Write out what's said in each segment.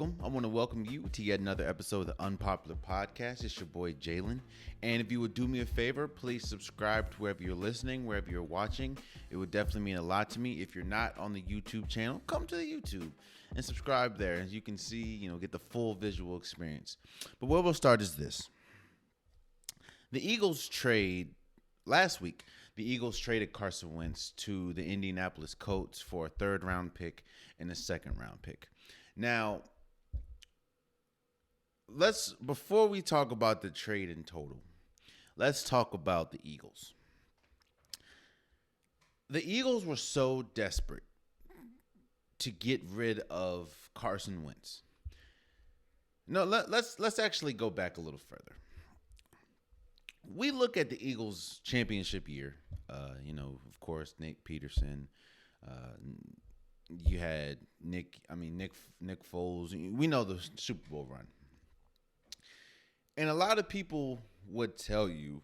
welcome. I want to welcome you to yet another episode of the Unpopular Podcast. It's your boy Jalen. And if you would do me a favor, please subscribe to wherever you're listening, wherever you're watching. It would definitely mean a lot to me. If you're not on the YouTube channel, come to the YouTube and subscribe there. As you can see, get the full visual experience. But where we'll start is this. The Eagles trade last week. The Eagles traded Carson Wentz to the Indianapolis Colts for a third-round pick and a second-round pick. Now, before we talk about the trade in total, let's talk about the Eagles. The Eagles were so desperate to get rid of Carson Wentz. No, let's actually go back a little further. We look at the Eagles' championship year. Of course, Nate Peterson. You had Nick Foles. We know the Super Bowl run. And a lot of people would tell you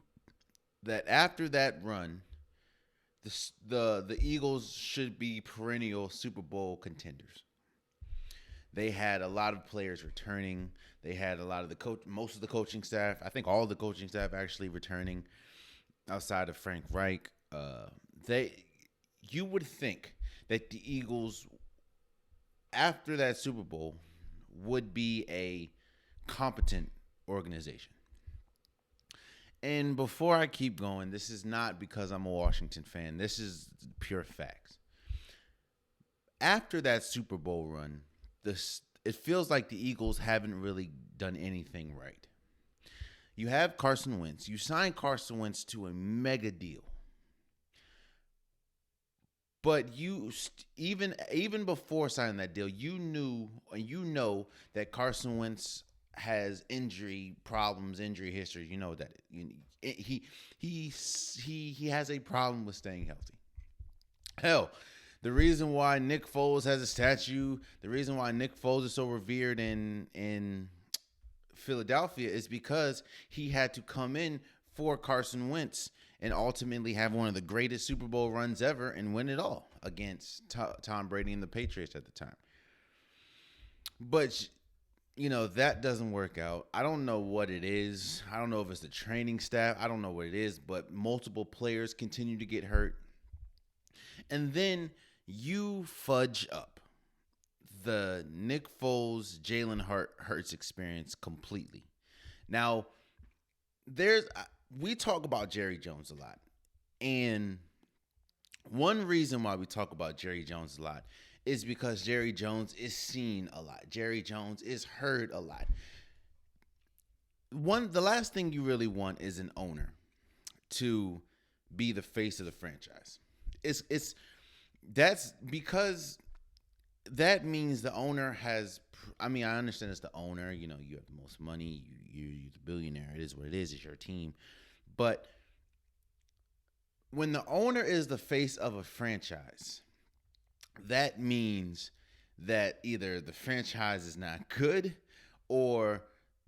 that after that run, the Eagles should be perennial Super Bowl contenders. They had a lot of players returning. They had a lot of most of the coaching staff. I think all the coaching staff actually returning outside of Frank Reich. You would think that the Eagles, after that Super Bowl, would be a competent organization. And before I keep going, this is not because I'm a Washington fan. This is pure facts. After that Super Bowl run, it feels like the Eagles haven't really done anything right. You have Carson Wentz. You signed Carson Wentz to a mega deal. But you even before signing that deal, you know that Carson Wentz has injury problems, injury history. You know that he has a problem with staying healthy. Hell, the reason why Nick Foles has a statue, the reason why Nick Foles is so revered in Philadelphia is because he had to come in for Carson Wentz and ultimately have one of the greatest Super Bowl runs ever and win it all against Tom Brady and the Patriots at the time. But, that doesn't work out. I don't know what it is. I don't know if it's the training staff. I don't know what it is, but multiple players continue to get hurt. And then you fudge up the Nick Foles, Jalen Hurts experience completely. Now, we talk about Jerry Jones a lot. And one reason why we talk about Jerry Jones a lot is because Jerry Jones is seen a lot. Jerry Jones is heard a lot. The last thing you really want is an owner to be the face of the franchise. That's because that means the owner has. I understand it's the owner. You have the most money. You're the billionaire. It is what it is. It's your team. But when the owner is the face of a franchise, that means that either the franchise is not good or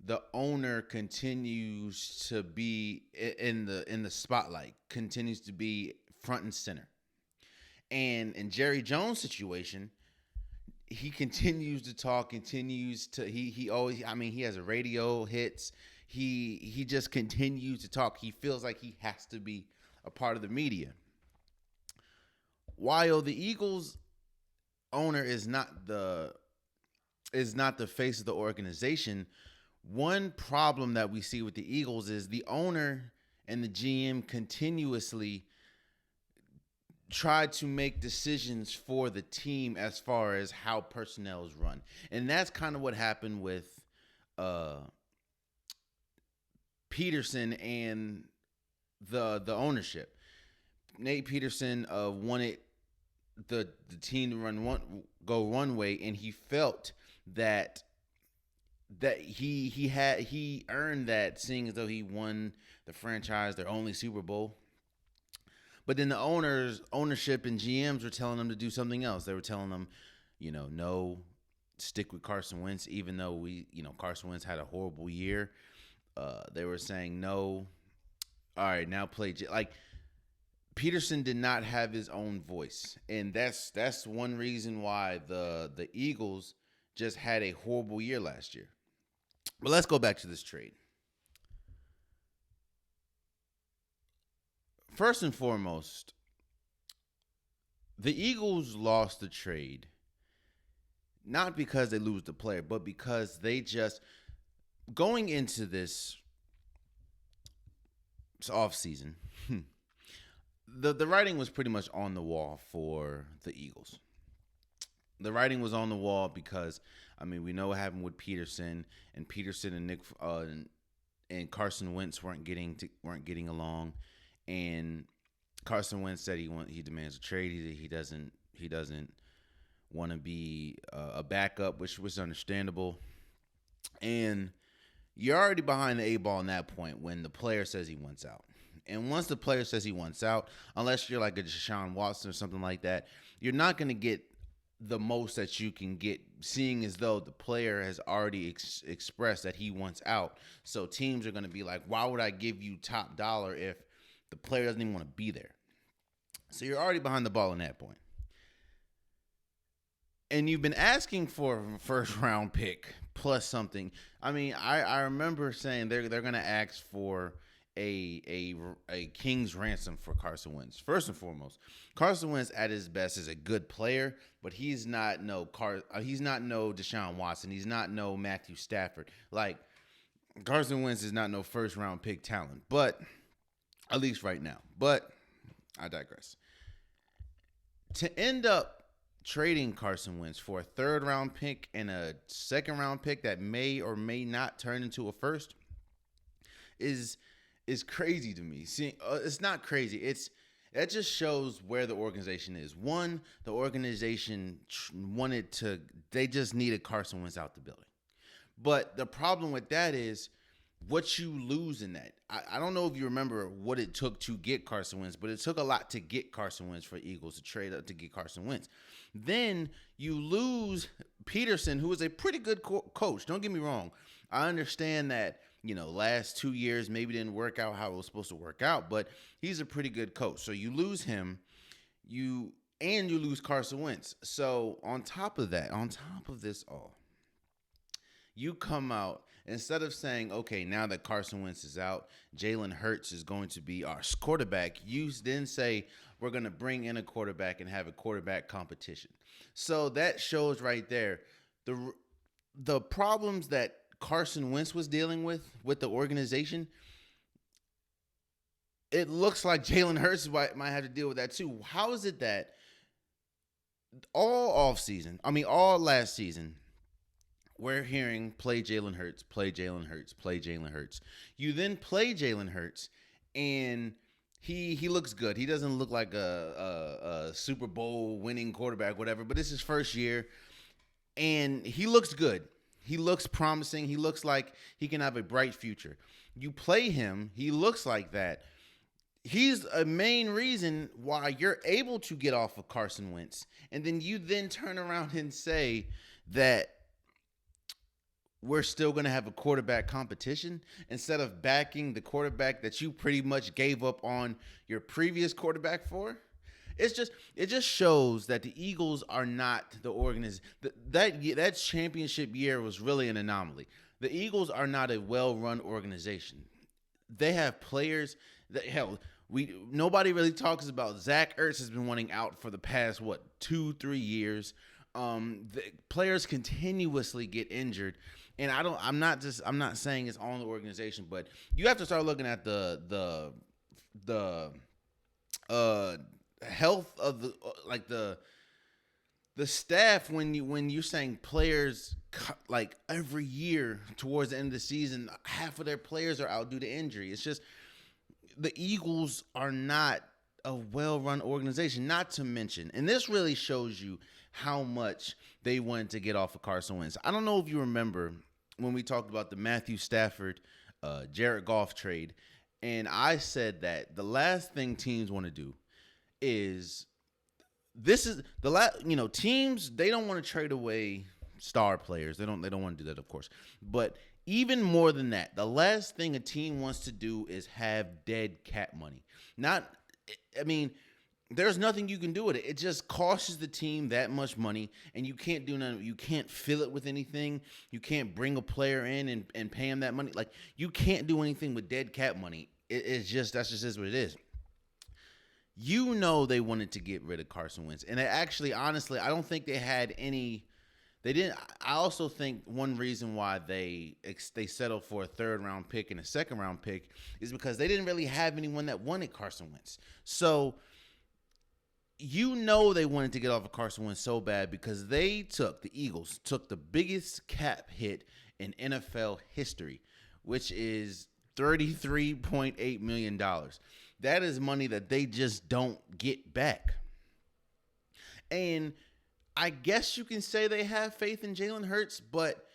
the owner continues to be in the spotlight, continues to be front and center. And in Jerry Jones' situation, he continues to talk, he always, he has a radio hits. He just continues to talk. He feels like he has to be a part of the media. While the Eagles owner is not the face of the organization, one problem that we see with the Eagles is the owner and the GM continuously try to make decisions for the team as far as how personnel is run. And that's kind of what happened with Peterson and the ownership. Nate Peterson wanted the team to go one way, and he felt that he earned that, seeing as though he won the franchise their only Super Bowl. But then the ownership and GMs were telling them to do something else. They were telling them, no, stick with Carson Wentz, even though Carson Wentz had a horrible year. They were saying, no, all right, now play. Like, Peterson did not have his own voice. And that's one reason why the Eagles just had a horrible year last year. But let's go back to this trade. First and foremost, the Eagles lost the trade not because they lose the player, but because they just, going into this offseason, the writing was pretty much on the wall for the Eagles. The writing was on the wall because, I mean, we know what happened with Peterson and Nick and Carson Wentz weren't getting along, and Carson Wentz said he demands a trade. He doesn't want to be a backup, which was understandable. And you're already behind the eight ball in that point when the player says he wants out. And once the player says he wants out, unless you're like a Deshaun Watson or something like that, you're not going to get the most that you can get, seeing as though the player has already expressed that he wants out. So teams are going to be like, why would I give you top dollar if the player doesn't even want to be there? So you're already behind the ball in that point. And you've been asking for a first-round pick plus something. I mean, I remember saying they're going to ask for a king's ransom for Carson Wentz. First and foremost, Carson Wentz at his best is a good player, but he's not no Deshaun Watson. He's not no Matthew Stafford. Like, Carson Wentz is not no first-round pick talent, but at least right now. But I digress. To end up trading Carson Wentz for a third-round pick and a second-round pick that may or may not turn into a first is crazy to me. See, it's not crazy. It just shows where the organization is. One, the organization they just needed Carson Wentz out the building. But the problem with that is what you lose in that. I don't know if you remember what it took to get Carson Wentz, but it took a lot to get Carson Wentz for Eagles to trade up to get Carson Wentz. Then you lose Peterson, who is a pretty good coach. Don't get me wrong. I understand that, last 2 years maybe didn't work out how it was supposed to work out, but he's a pretty good coach. So you lose him, you lose Carson Wentz. So on top of this all, you come out, instead of saying, okay, now that Carson Wentz is out, Jalen Hurts is going to be our quarterback, you then say, we're going to bring in a quarterback and have a quarterback competition. So that shows right there the problems that Carson Wentz was dealing with the organization. It looks like Jalen Hurts might have to deal with that too. How is it that all last season, we're hearing play Jalen Hurts, play Jalen Hurts, play Jalen Hurts. You then play Jalen Hurts, and he looks good. He doesn't look like a Super Bowl winning quarterback, whatever, but it's his first year, and he looks good. He looks promising. He looks like he can have a bright future. You play him, he looks like that. He's a main reason why you're able to get off of Carson Wentz, and then you turn around and say that we're still going to have a quarterback competition instead of backing the quarterback that you pretty much gave up on your previous quarterback for. It just shows that the Eagles are not the organization. That championship year was really an anomaly. The Eagles are not a well-run organization. They have players that, nobody really talks about. Zach Ertz has been wanting out for the past 2-3 years. The players continuously get injured. And I'm not saying it's on the organization, but you have to start looking at the health of the staff when you're saying players like every year towards the end of the season, half of their players are out due to injury. It's just the Eagles are not a well-run organization, not to mention, and this really shows you how much they wanted to get off of Carson Wentz. I don't know if you remember when we talked about the Matthew Stafford, Jared Goff trade, and I said that the last thing teams want to do is teams, they don't want to trade away star players. They don't want to do that, of course. But even more than that, the last thing a team wants to do is have dead cap money. there's nothing you can do with it. It just costs the team that much money, and you can't do nothing. You can't fill it with anything. You can't bring a player in and pay him that money. Like, you can't do anything with dead cap money. It's just, that's just is what it is. You know, they wanted to get rid of Carson Wentz, and they actually, honestly, I don't think they had any. They didn't. I also think one reason why they settled for a third round pick and a second round pick is because they didn't really have anyone that wanted Carson Wentz. So, you know, they wanted to get off of Carson Wentz so bad because the Eagles took the biggest cap hit in NFL history, which is $33.8 million. That is money that they just don't get back. And I guess you can say they have faith in Jalen Hurts, but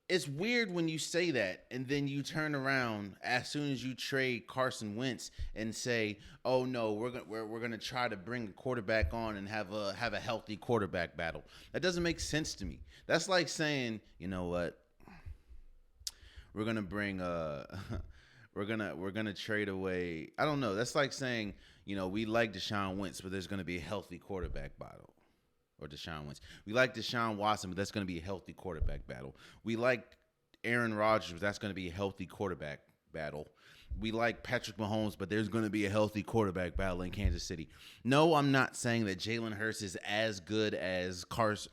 it's weird when you say that and then you turn around as soon as you trade Carson Wentz and say, "Oh no, we're gonna try to bring a quarterback on and have a healthy quarterback battle." That doesn't make sense to me. That's like saying, you know what, we're gonna bring we're gonna trade away. I don't know. That's like saying, you know, we like Deshaun Wentz, but there's gonna be a healthy quarterback battle. Or Deshaun Wentz. We like Deshaun Watson, but that's going to be a healthy quarterback battle. We like Aaron Rodgers, but that's going to be a healthy quarterback battle. We like Patrick Mahomes, but there's going to be a healthy quarterback battle in Kansas City. No, I'm not saying that Jalen Hurts is as good as as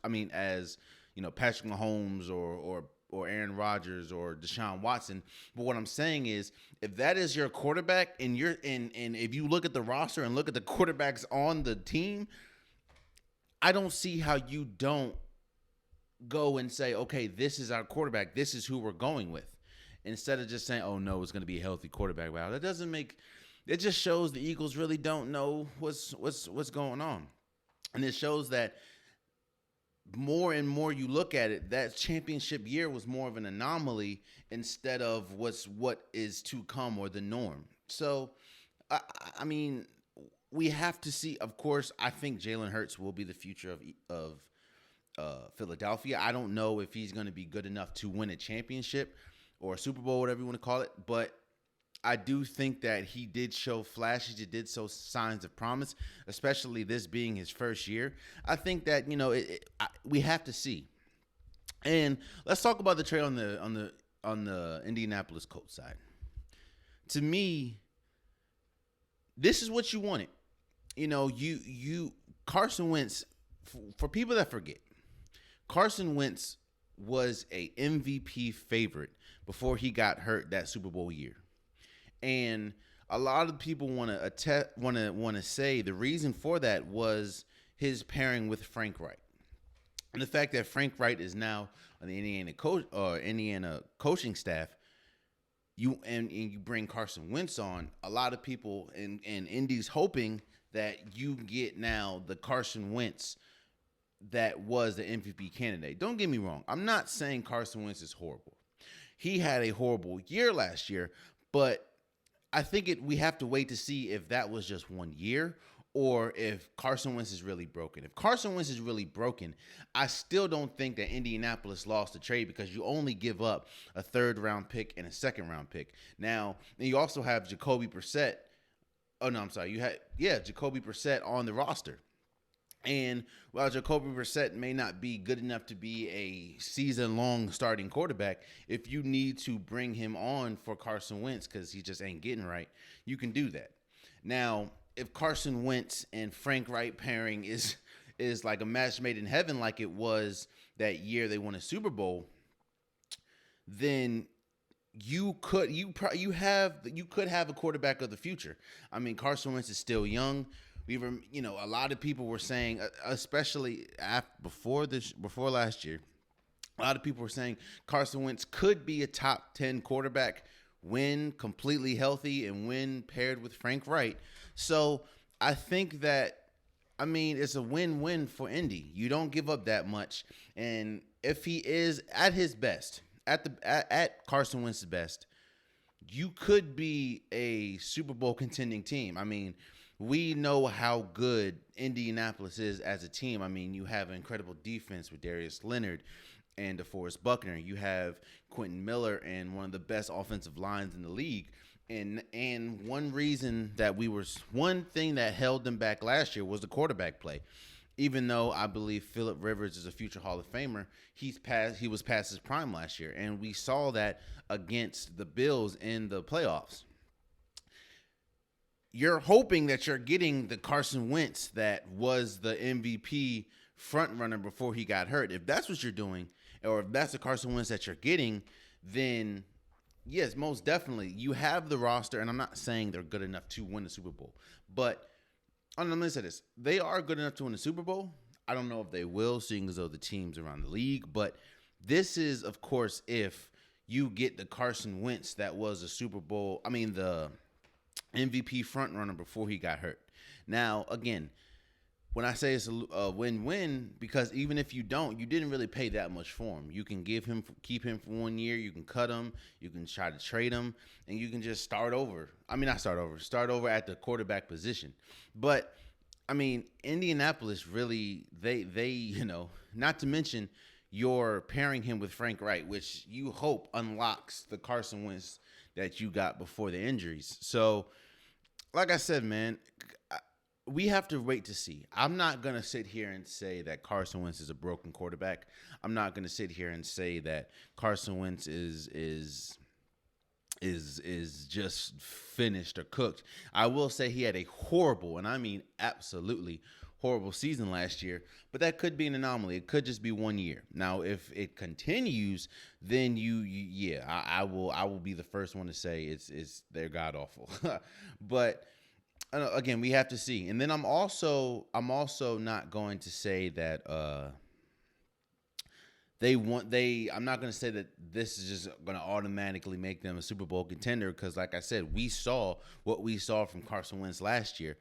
Patrick Mahomes or Aaron Rodgers or Deshaun Watson. But what I'm saying is, if that is your quarterback and if you look at the roster and look at the quarterbacks on the team, I don't see how you don't go and say, okay, this is our quarterback. This is who we're going with. Instead of just saying, oh, no, it's going to be a healthy quarterback. Wow, that doesn't make – it just shows the Eagles really don't know what's going on. And it shows that more and more you look at it, that championship year was more of an anomaly instead of what is to come or the norm. So, I mean – we have to see. Of course, I think Jalen Hurts will be the future of Philadelphia. I don't know if he's going to be good enough to win a championship or a Super Bowl, whatever you want to call it. But I do think that he did show flashes. He did show signs of promise, especially this being his first year. I think that we have to see. And let's talk about the trade on the Indianapolis Colts side. To me, this is what you wanted. Carson Wentz, for people that forget, Carson Wentz was a MVP favorite before he got hurt that Super Bowl year. And a lot of people want to say the reason for that was his pairing with Frank Reich. And the fact that Frank Reich is now on the Indiana coaching staff, you bring Carson Wentz on, a lot of people in Indy's hoping that you get now the Carson Wentz that was the MVP candidate. Don't get me wrong. I'm not saying Carson Wentz is horrible. He had a horrible year last year, but I think we have to wait to see if that was just 1 year or if Carson Wentz is really broken. If Carson Wentz is really broken, I still don't think that Indianapolis lost the trade because you only give up a third-round pick and a second-round pick. Now, you also have Jacoby Brissett. Oh, no, I'm sorry. Jacoby Brissett on the roster. And while Jacoby Brissett may not be good enough to be a season-long starting quarterback, if you need to bring him on for Carson Wentz because he just ain't getting right, you can do that. Now, if Carson Wentz and Frank Reich pairing is like a match made in heaven like it was that year they won a Super Bowl, then you could have a quarterback of the future. I mean, Carson Wentz is still young. A lot of people were saying, especially before last year, a lot of people were saying Carson Wentz could be a top 10 quarterback when completely healthy and when paired with Frank Reich. So I think that, it's a win-win for Indy. You don't give up that much. And if he is at his best, at Carson Wentz's best, you could be a Super Bowl contending team. We know how good Indianapolis is as a team. You have an incredible defense with Darius Leonard and DeForest Buckner. You have Quentin Miller and one of the best offensive lines in the league. And one thing that held them back last year was the quarterback play. Even though I believe Phillip Rivers is a future Hall of Famer, he was past his prime last year, and we saw that against the Bills in the playoffs. You're hoping that you're getting the Carson Wentz that was the MVP front runner before he got hurt. If that's what you're doing, or if that's the Carson Wentz that you're getting, then yes, most definitely you have the roster. And I'm not saying they're good enough to win the Super Bowl, but let me say this: they are good enough to win the Super Bowl. I don't know if they will, seeing as though the teams around the league. But this is, of course, if you get the Carson Wentz that was a Super Bowl. I mean the MVP front runner before he got hurt. Now, again, when I say it's a win-win, because even if you don't, you didn't really pay that much for him. You can keep him for 1 year. You can cut him. You can try to trade him, and you can just start over. I mean, not start over at the quarterback position. But I mean, Indianapolis really, they not to mention you're pairing him with Frank Wright, which you hope unlocks the Carson Wentz that you got before the injuries. So, like I said, man, we have to wait to see. I'm not going to sit here and say that Carson Wentz is a broken quarterback. I'm not going to sit here and say that Carson Wentz is just finished or cooked. I will say he had a horrible, and I mean absolutely horrible season last year, but that could be an anomaly. It could just be 1 year. Now, if it continues, then I will be the first one to say it's they're god awful. But again, we have to see. And then I'm also not going to say that I'm not going to say that this is just going to automatically make them a Super Bowl contender, because like I said, we saw what we saw from Carson Wentz last year.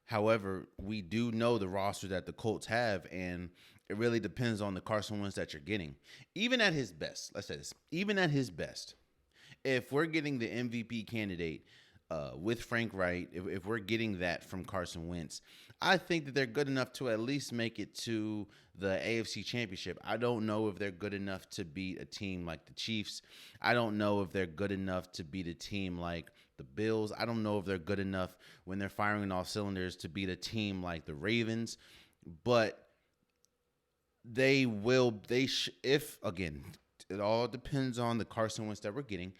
However, we do know the roster that the Colts have, and it really depends on the Carson Wentz that you're getting. Even at his best, let's say this, even at his best, if we're getting the MVP candidate with Frank Wright, if we're getting that from Carson Wentz, I think that they're good enough to at least make it to the AFC Championship. I don't know if they're good enough to beat a team like the Chiefs. I don't know if they're good enough to beat a team like the Bills. I don't know if they're good enough when they're firing off cylinders to beat a team like the Ravens. But they will. If again, it all depends on the Carson Wentz that we're getting.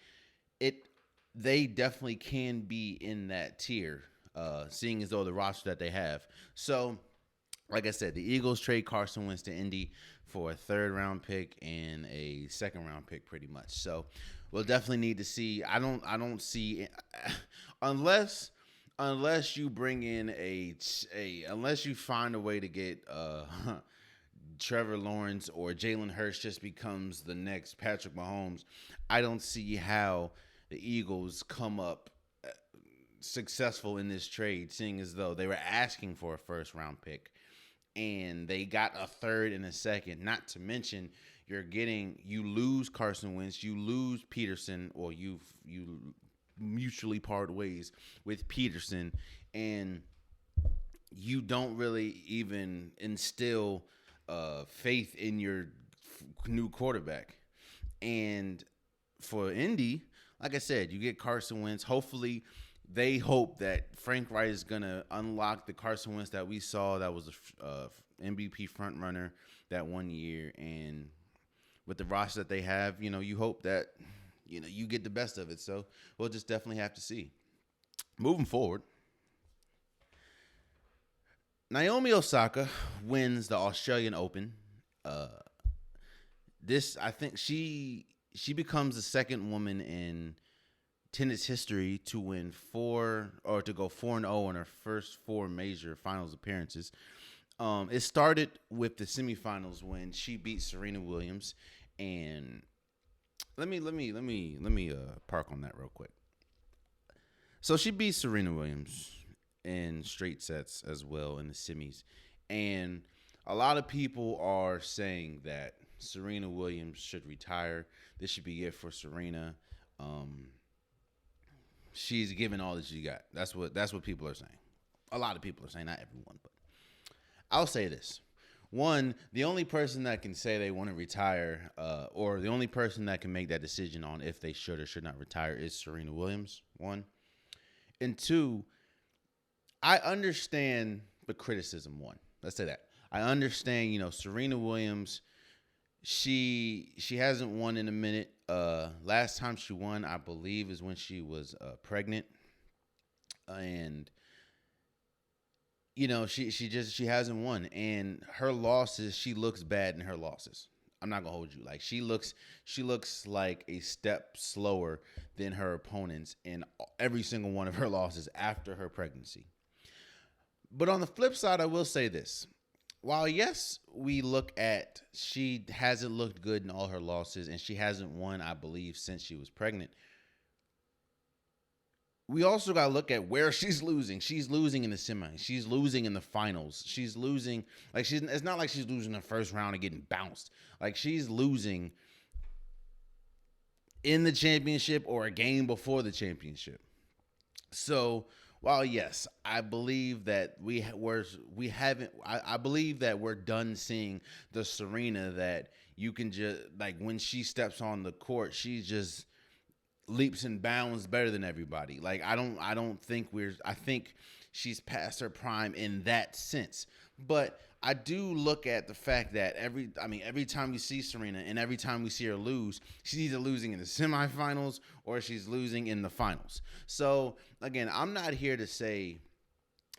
They definitely can be in that tier, seeing as though the roster that they have. So, like I said, the Eagles trade Carson Wentz to Indy for a 3rd-round pick and a 2nd-round pick, pretty much. So, we'll definitely need to see. I don't see unless you bring in unless you find a way to get Trevor Lawrence or Jalen Hurts just becomes the next Patrick Mahomes. I don't see how the Eagles come up successful in this trade, seeing as though they were asking for a 1st-round pick and they got a 3rd and a 2nd. Not to mention you lose Carson Wentz, you lose Peterson, or you mutually part ways with Peterson, and you don't really even instill faith in your new quarterback. And for Indy, like I said, you get Carson Wentz. Hopefully, they hope that Frank Wright is going to unlock the Carson Wentz that we saw that was a MVP front runner that 1 year. And with the roster that they have, you hope that, you get the best of it. So we'll just definitely have to see. Moving forward, Naomi Osaka wins the Australian Open. I think she becomes the 2nd woman in tennis history to win to go 4-0 in her first 4 major finals appearances. It started with the semifinals when she beat Serena Williams, and let me park on that real quick. So she beat Serena Williams in straight sets as well in the semis, and a lot of people are saying that Serena Williams should retire. This should be it for Serena. She's given all that she got. That's what people are saying. A lot of people are saying, not everyone, but I'll say this. One, the only person that can say they want to retire, or the only person that can make that decision on if they should or should not retire is Serena Williams. One. And two, I understand the criticism. One, let's say that. I understand, Serena Williams, she hasn't won in a minute. Last time she won, I believe, is when she was pregnant. And she hasn't won, and her losses, she looks bad in her losses. I'm not gonna hold you. Like she looks like a step slower than her opponents in every single one of her losses after her pregnancy. But on the flip side, I will say this. While yes, we look at she hasn't looked good in all her losses and she hasn't won, I believe, since she was pregnant, we also got to look at where she's losing. She's losing in the semis. She's losing in the finals. She's losing. It's not like she's losing the first round and getting bounced. Like, she's losing in the championship or a game before the championship. So, while yes, I believe that we haven't. I believe that we're done seeing the Serena that you can just, like, when she steps on the court, she's just leaps and bounds better than everybody. Like, I think she's past her prime in that sense. But I do look at the fact that every time we see Serena and every time we see her lose, she's either losing in the semifinals or she's losing in the finals. So again, I'm not here to say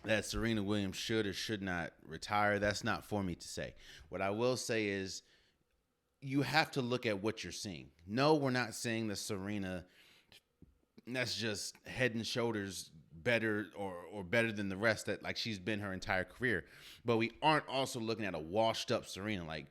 that Serena Williams should or should not retire. That's not for me to say. What I will say is you have to look at what you're seeing. No, we're not saying that Serena, that's just head and shoulders better or better than the rest, that like she's been her entire career. But we aren't also looking at a washed up Serena. Like,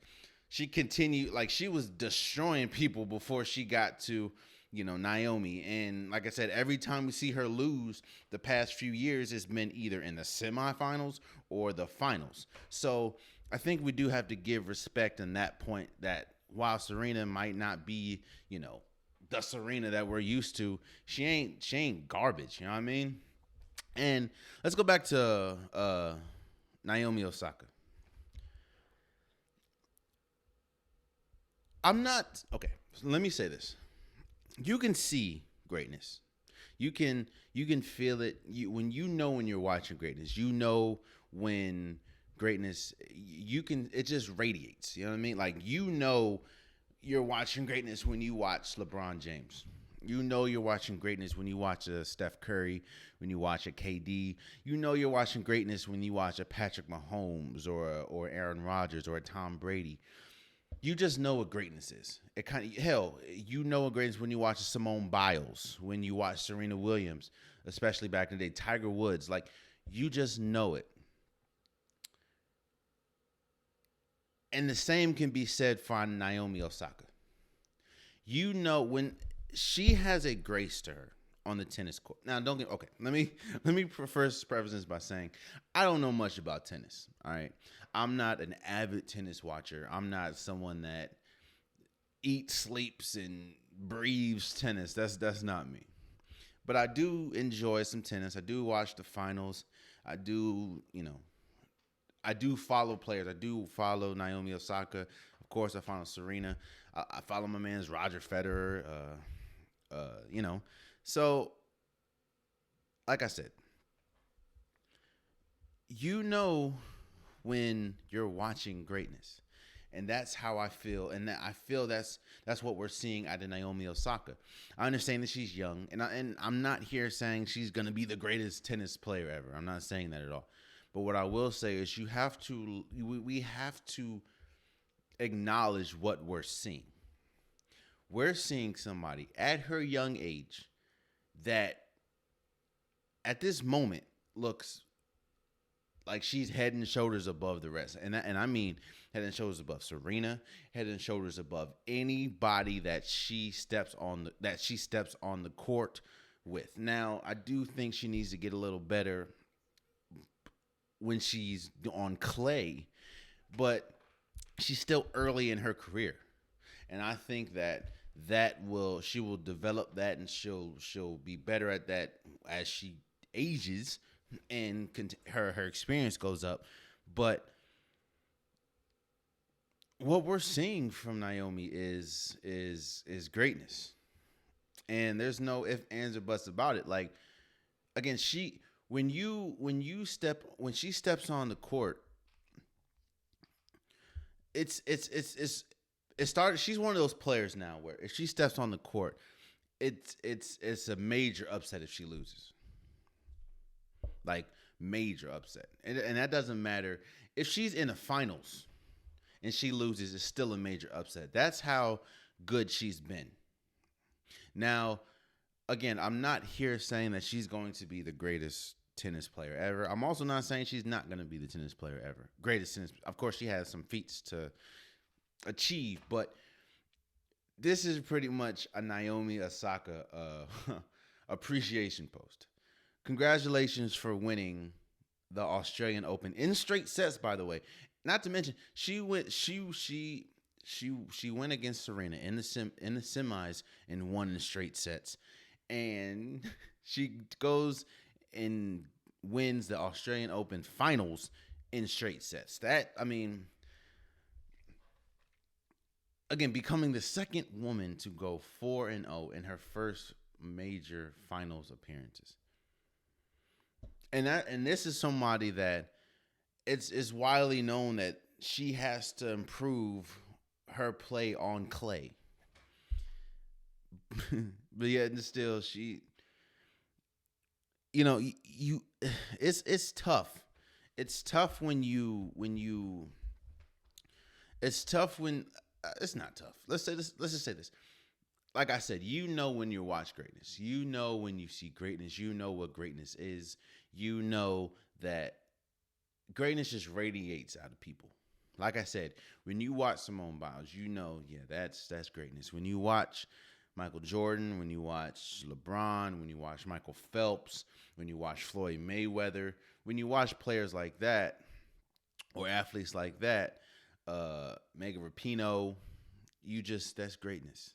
she continued, like, she was destroying people before she got to, Naomi. And like I said, every time we see her lose the past few years, it's been either in the semifinals or the finals. So I think we do have to give respect in that point, that while Serena might not be, the Serena that we're used to, she ain't garbage. You know what I mean? And let's go back to Naomi Osaka. I'm not okay. So let me say this: you can see greatness. You can feel it. When you're watching greatness, when greatness. It just radiates. You know what I mean? Like, you're watching greatness when you watch LeBron James. You're watching greatness when you watch a Steph Curry, when you watch a KD. You're watching greatness when you watch a Patrick Mahomes or Aaron Rodgers or a Tom Brady. You just know what greatness is. It kind of what greatness when you watch a Simone Biles, when you watch Serena Williams, especially back in the day, Tiger Woods. Like, you just know it. And the same can be said for Naomi Osaka. When she has a grace to her on the tennis court. Now, let me first preface this by saying I don't know much about tennis. All right, I'm not an avid tennis watcher. I'm not someone that eats, sleeps, and breathes tennis. That's not me. But I do enjoy some tennis. I do watch the finals. I do, I do follow players. I do follow Naomi Osaka. Of course, I follow Serena. I follow my man's Roger Federer. So, like I said, when you're watching greatness, and that's how I feel. And I feel that's what we're seeing out of Naomi Osaka. I understand that she's young, and I'm not here saying she's gonna be the greatest tennis player ever. I'm not saying that at all. But what I will say is we have to acknowledge what we're seeing. We're seeing somebody at her young age that at this moment looks like she's head and shoulders above the rest. And I mean head and shoulders above Serena, head and shoulders above anybody that she steps on the court with. Now, I do think she needs to get a little better when she's on clay, but she's still early in her career. And I think she will develop that, and she'll be better at that as she ages and her experience goes up. But what we're seeing from Naomi is greatness, and there's no if, ands, or buts about it. Like again, when she steps on the court, it's it started. She's one of those players now where if she steps on the court, it's a major upset if she loses. Like major upset, and that doesn't matter if she's in the finals and she loses. It's still a major upset. That's how good she's been. Now, again, I'm not here saying that she's going to be the greatest tennis player ever. I'm also not saying she's not going to be the tennis player ever. Greatest tennis. Of course, she has some feats to achieve, but this is pretty much a Naomi Osaka appreciation post. Congratulations for winning the Australian Open in straight sets. By the way, not to mention she went against Serena in the semis and won in straight sets, and she goes and wins the Australian Open finals in straight sets. That, I mean, again, becoming the second woman to go 4-0 in her first major finals appearances. And this is somebody that it's widely known that she has to improve her play on clay. But yet and still she, you it's tough. It's tough it's tough when it's not tough. Let's just say this. Like I said, when you watch greatness. When you see greatness. You know what greatness is. You know that greatness just radiates out of people. Like I said, when you watch Simone Biles, that's greatness. When you watch Michael Jordan, when you watch LeBron, when you watch Michael Phelps, when you watch Floyd Mayweather, when you watch players like that or athletes like that, Megan Rapinoe, that's greatness.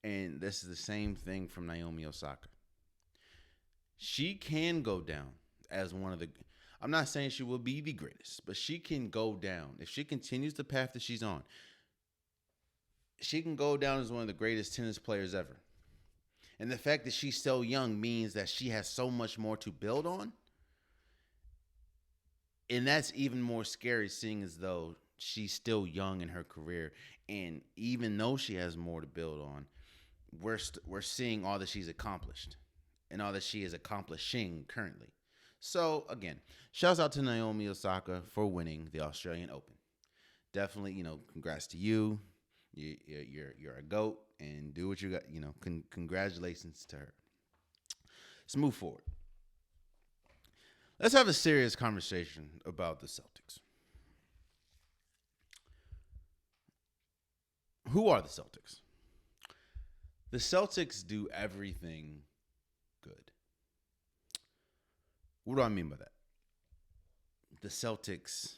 And this is the same thing from Naomi Osaka. She can go down as one of the, I'm not saying she will be the greatest, but she can go down. If she continues the path that she's on, she can go down as one of the greatest tennis players ever. And the fact that she's so young means that she has so much more to build on. And that's even more scary, seeing as though she's still young in her career. And even though she has more to build on, we're seeing all that she's accomplished and all that she is accomplishing currently. So again, shouts out to Naomi Osaka for winning the Australian Open. Definitely, congrats to you. You're a GOAT, and do what you got. Congratulations to her. Let's move forward. Let's have a serious conversation about the Celtics. Who are the Celtics? The Celtics do everything good. What do I mean by that? The Celtics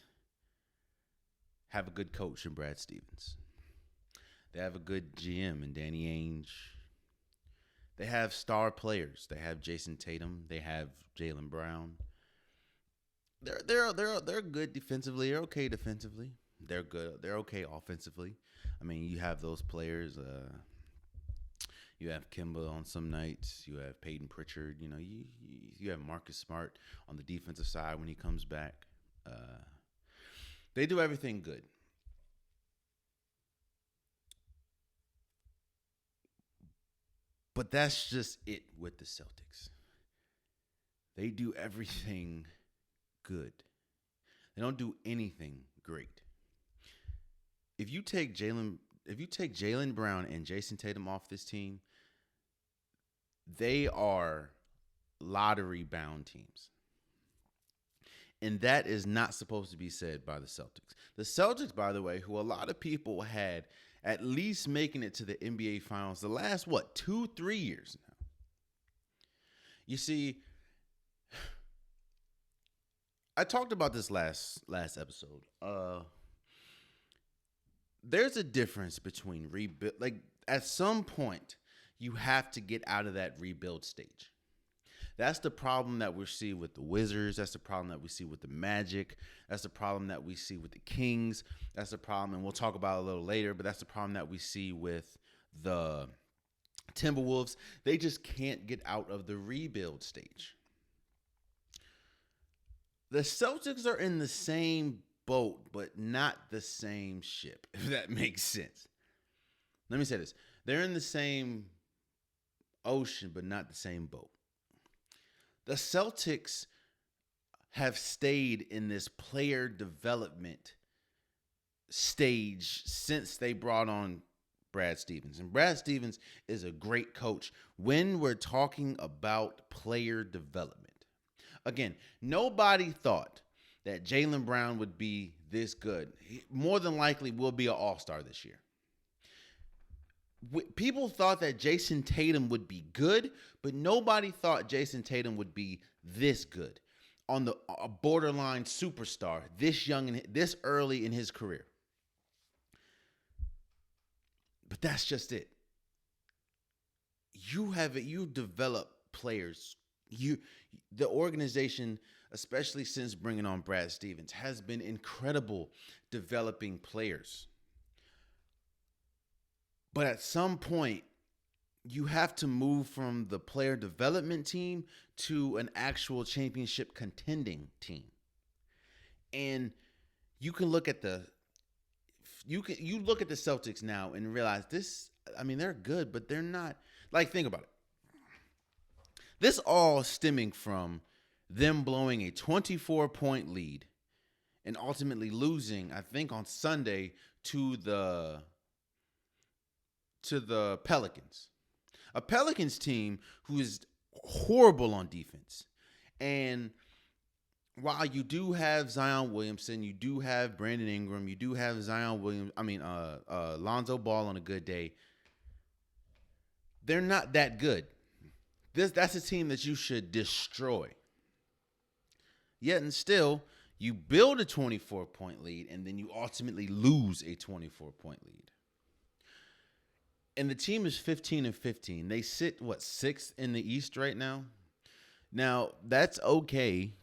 have a good coach in Brad Stevens. They have a good GM in Danny Ainge. They have star players. They have Jason Tatum. They have Jaylen Brown. They're good defensively. They're okay defensively. They're good. They're okay offensively. I mean, you have those players. You have Kemba on some nights. You have Peyton Pritchard. You have Marcus Smart on the defensive side when he comes back. They do everything good. But that's just it with the Celtics. They do everything good. They don't do anything great. If you take Jaylen Brown and Jason Tatum off this team, they are lottery-bound teams. And that is not supposed to be said by the Celtics. The Celtics, by the way, who a lot of people had at least making it to the NBA Finals the last, 2-3 years now. You see, I talked about this last episode. There's a difference between rebuild. Like, at some point, you have to get out of that rebuild stage. That's the problem that we see with the Wizards. That's the problem that we see with the Magic. That's the problem that we see with the Kings. That's the problem, and we'll talk about it a little later, but that's the problem that we see with the Timberwolves. They just can't get out of the rebuild stage. The Celtics are in the same boat, but not the same ship, if that makes sense. Let me say this. They're in the same ocean, but not the same boat. The Celtics have stayed in this player development stage since they brought on Brad Stevens. And Brad Stevens is a great coach when we're talking about player development. Again, nobody thought that Jaylen Brown would be this good. He more than likely will be an All-Star this year. People thought that Jason Tatum would be good, but nobody thought Jason Tatum would be this good, on a borderline superstar, this young and this early in his career. But that's just it. You develop players. The organization, especially since bringing on Brad Stevens, has been incredible developing players. But at some point, you have to move from the player development team to an actual championship contending team. And you can look at you look at the Celtics now and realize they're good, but they're not. Like, think about it. This all stemming from them blowing a 24-point lead and ultimately losing, I think, on Sunday to the Pelicans. A Pelicans team who is horrible on defense. And while you do have Zion Williamson, you do have Brandon Ingram, you do have Lonzo Ball on a good day, they're not that good. That's a team that you should destroy. Yet and still, you build a 24-point lead, and then you ultimately lose a 24-point lead. And the team is 15-15. They sit, sixth in the East right now? Now, that's okay.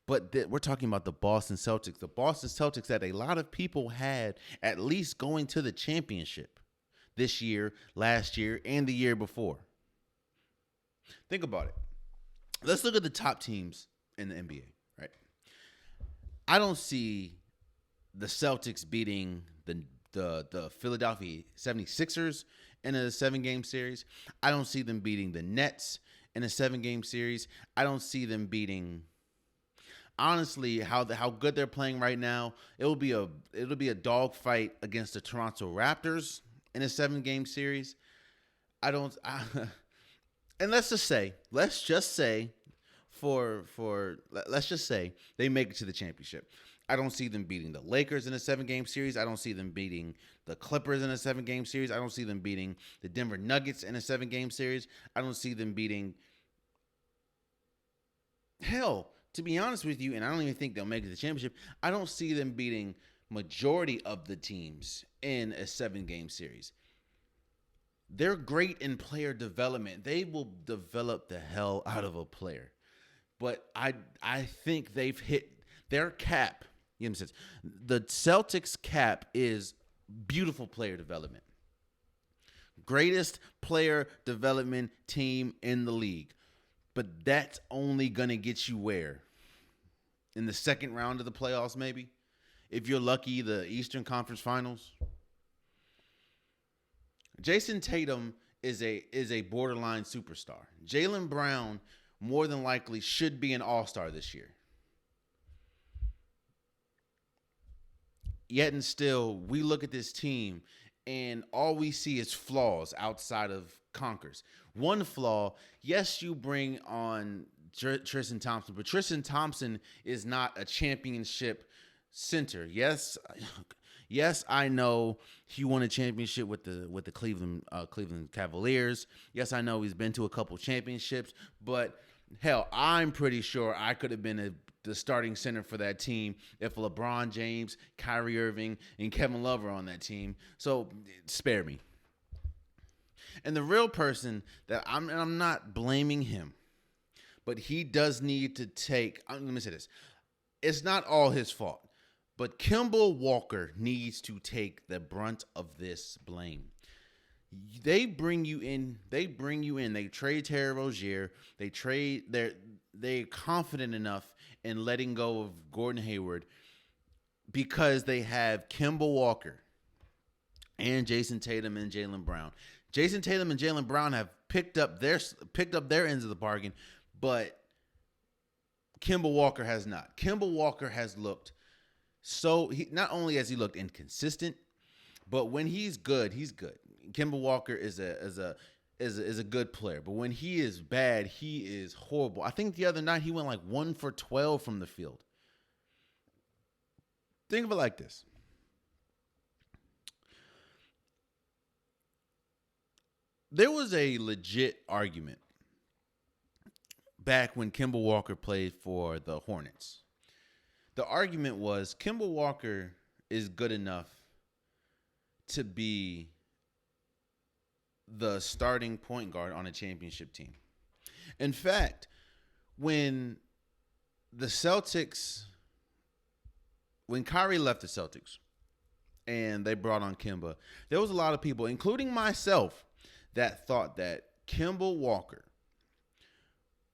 But we're talking about the Boston Celtics. The Boston Celtics that a lot of people had at least going to the championship this year, last year, and the year before. Think about it. Let's look at the top teams in the NBA, right? I don't see the Celtics beating the Philadelphia 76ers in a 7-game series. I don't see them beating the Nets in a 7-game series. I don't see them beating, honestly, how good they're playing right now. It'll be a dogfight against the Toronto Raptors in a 7-game series. And let's just say they make it to the championship. I don't see them beating the Lakers in a 7-game series. I don't see them beating the Clippers in a 7-game series. I don't see them beating the Denver Nuggets in a 7-game series. I don't see them beating, hell, to be honest with you, and I don't even think they'll make it to the championship, I don't see them beating majority of the teams in a 7-game series. They're great in player development. They will develop the hell out of a player. But I think they've hit their cap. You know what I'm saying? The Celtics cap is beautiful player development. Greatest player development team in the league. But that's only going to get you where? In the second round of the playoffs, maybe? If you're lucky, the Eastern Conference Finals. Jason Tatum is a borderline superstar. Jaylen Brown more than likely should be an All-Star this year. Yet and still, we look at this team and all we see is flaws outside of conkers. One flaw, yes, you bring on Tristan Thompson, but Tristan Thompson is not a championship center. Yes, I know he won a championship with the Cleveland Cavaliers. Yes, I know he's been to a couple championships, but hell, I'm pretty sure I could have been the starting center for that team if LeBron James, Kyrie Irving, and Kevin Love were on that team. So spare me. And the real person that I'm not blaming him. but he does need to take. Let me say this: it's not all his fault, but Kemba Walker needs to take the brunt of this blame. They bring you in. They trade Terry Rozier. They're confident enough in letting go of Gordon Hayward because they have Kemba Walker and Jason Tatum and Jaylen Brown. Jason Tatum and Jaylen Brown have picked up their ends of the bargain, but Kemba Walker has not. Kemba Walker has looked not only has he looked inconsistent, but when he's good, he's good. Kemba Walker is a good player, but when he is bad, he is horrible. I think the other night he went like 1 for 12 from the field. Think of it like this. There was a legit argument back when Kemba Walker played for the Hornets. The argument was Kemba Walker is good enough to be the starting point guard on a championship team. In fact, when Kyrie left the Celtics and they brought on Kemba, there was a lot of people, including myself, that thought that Kemba Walker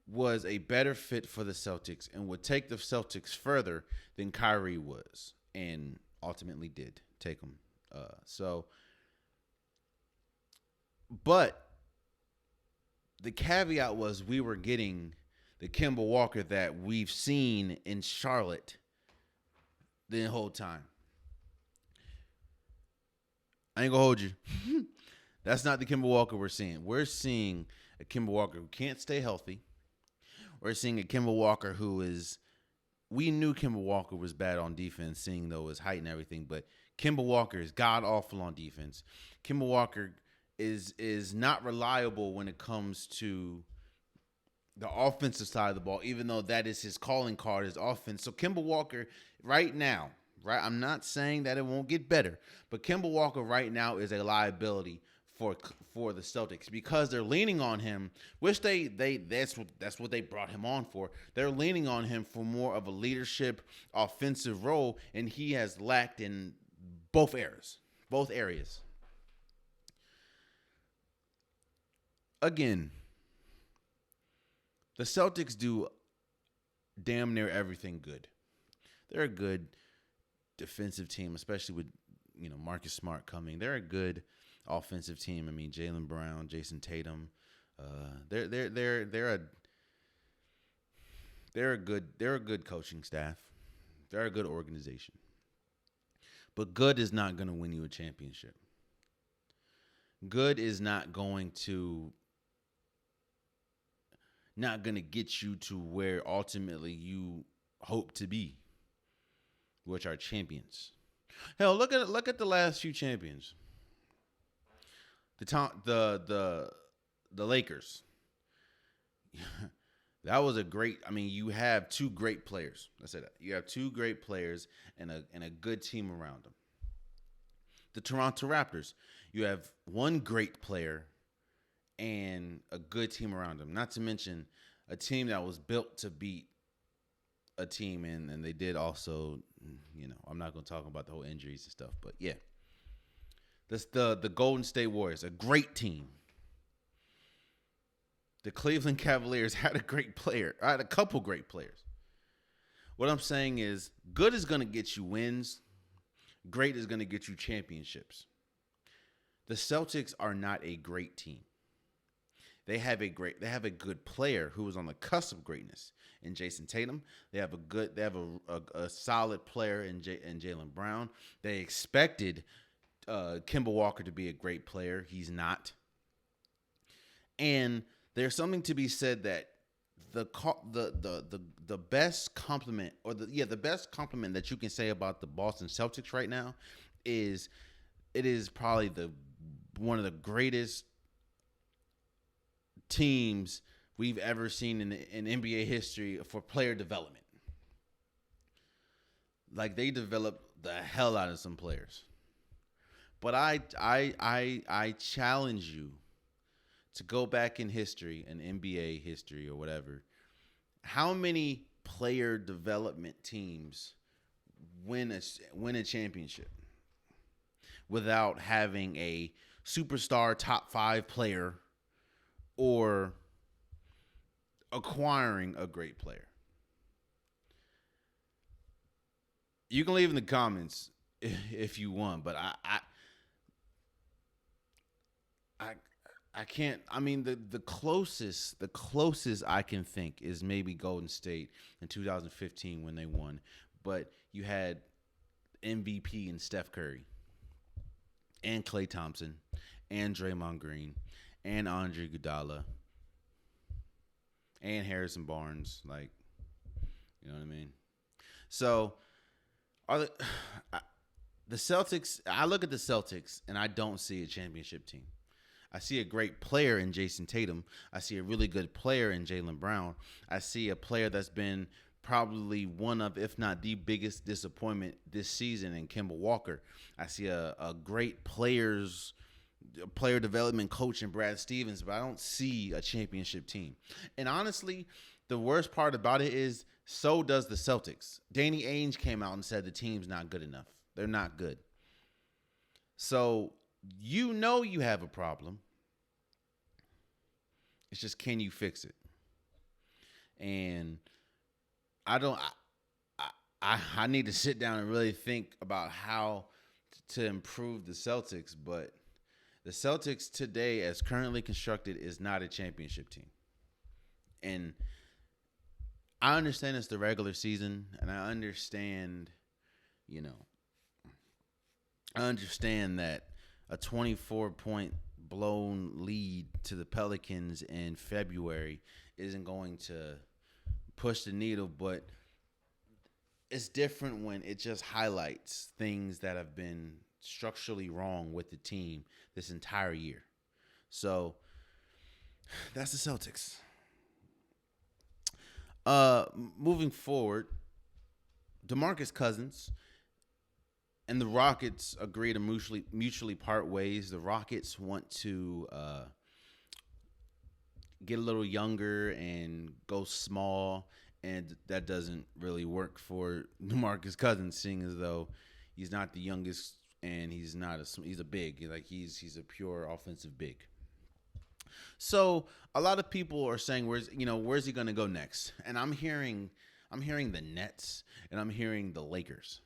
was a better fit for the Celtics and would take the Celtics further than Kyrie was, and ultimately did take them. But the caveat was we were getting the Kemba Walker that we've seen in Charlotte the whole time. I ain't gonna hold you. That's not the Kemba Walker we're seeing. We're seeing a Kemba Walker who can't stay healthy. We're seeing a Kemba Walker who is... We knew Kemba Walker was bad on defense, seeing though his height and everything, but Kemba Walker is god-awful on defense. Kemba Walker is not reliable when it comes to the offensive side of the ball, even though that is his calling card, his offense. So Kemba Walker right now, I'm not saying that it won't get better, but Kemba Walker right now is a liability for the Celtics because they're leaning on him, which that's what they brought him on for. They're leaning on him for more of a leadership offensive role, and he has lacked in both areas. Again, the Celtics do damn near everything good. They're a good defensive team, especially with Marcus Smart coming. They're a good offensive team. I mean, Jaylen Brown, Jason Tatum. They're a good coaching staff. They're a good organization. But good is not going to win you a championship. Good is not going to get you to where ultimately you hope to be, which are champions. Hell, look at the last few champions. The Lakers. That was a great. I mean, you have two great players. Let's say that you have two great players and a good team around them. The Toronto Raptors. You have one great player and a good team around them. Not to mention a team that was built to beat a team, and they did also. I'm not going to talk about the whole injuries and stuff, but yeah. The Golden State Warriors, a great team. The Cleveland Cavaliers had a great player. I had a couple great players. What I'm saying is good is going to get you wins. Great is going to get you championships. The Celtics are not a great team. They have a good player who is on the cusp of greatness in Jason Tatum. They have a solid player in Jaylen Brown. They expected Kemba Walker to be a great player. He's not. And there's something to be said that the best compliment the best compliment that you can say about the Boston Celtics right now is it is probably one of the greatest teams we've ever seen in NBA history for player development. Like, they developed the hell out of some players. But I challenge you to go back in history, in NBA history or whatever, how many player development teams win a championship without having a superstar top 5 player or acquiring a great player? You can leave in the comments if you want, but I I can't. I mean, the closest I can think is maybe Golden State in 2015 when they won, but you had MVP and Steph Curry and Klay Thompson and Draymond Green and Andre Iguodala and Harrison Barnes. Like, you know what I mean? So, are the Celtics? I look at the Celtics and I don't see a championship team. I see a great player in Jason Tatum. I see a really good player in Jaylen Brown. I see a player that's been probably one of, if not the biggest disappointment this season in Kemba Walker. I see a great player development coach in Brad Stevens, but I don't see a championship team. And honestly, the worst part about it is so does the Celtics. Danny Ainge came out and said the team's not good enough. They're not good. So you know you have a problem. It's just, can you fix it? And I need to sit down and really think about how to improve the Celtics, but the Celtics today, as currently constructed, is not a championship team. And I understand it's the regular season, and I understand, that a 24-point blown lead to the Pelicans in February isn't going to push the needle, but it's different when it just highlights things that have been structurally wrong with the team this entire year. So that's the Celtics. Moving forward, DeMarcus Cousins and the Rockets agree to mutually part ways. The Rockets want to get a little younger and go small, and that doesn't really work for DeMarcus Cousins, seeing as though he's not the youngest and he's a big, like he's a pure offensive big. So a lot of people are saying, where's he going to go next? And I'm hearing the Nets and I'm hearing the Lakers.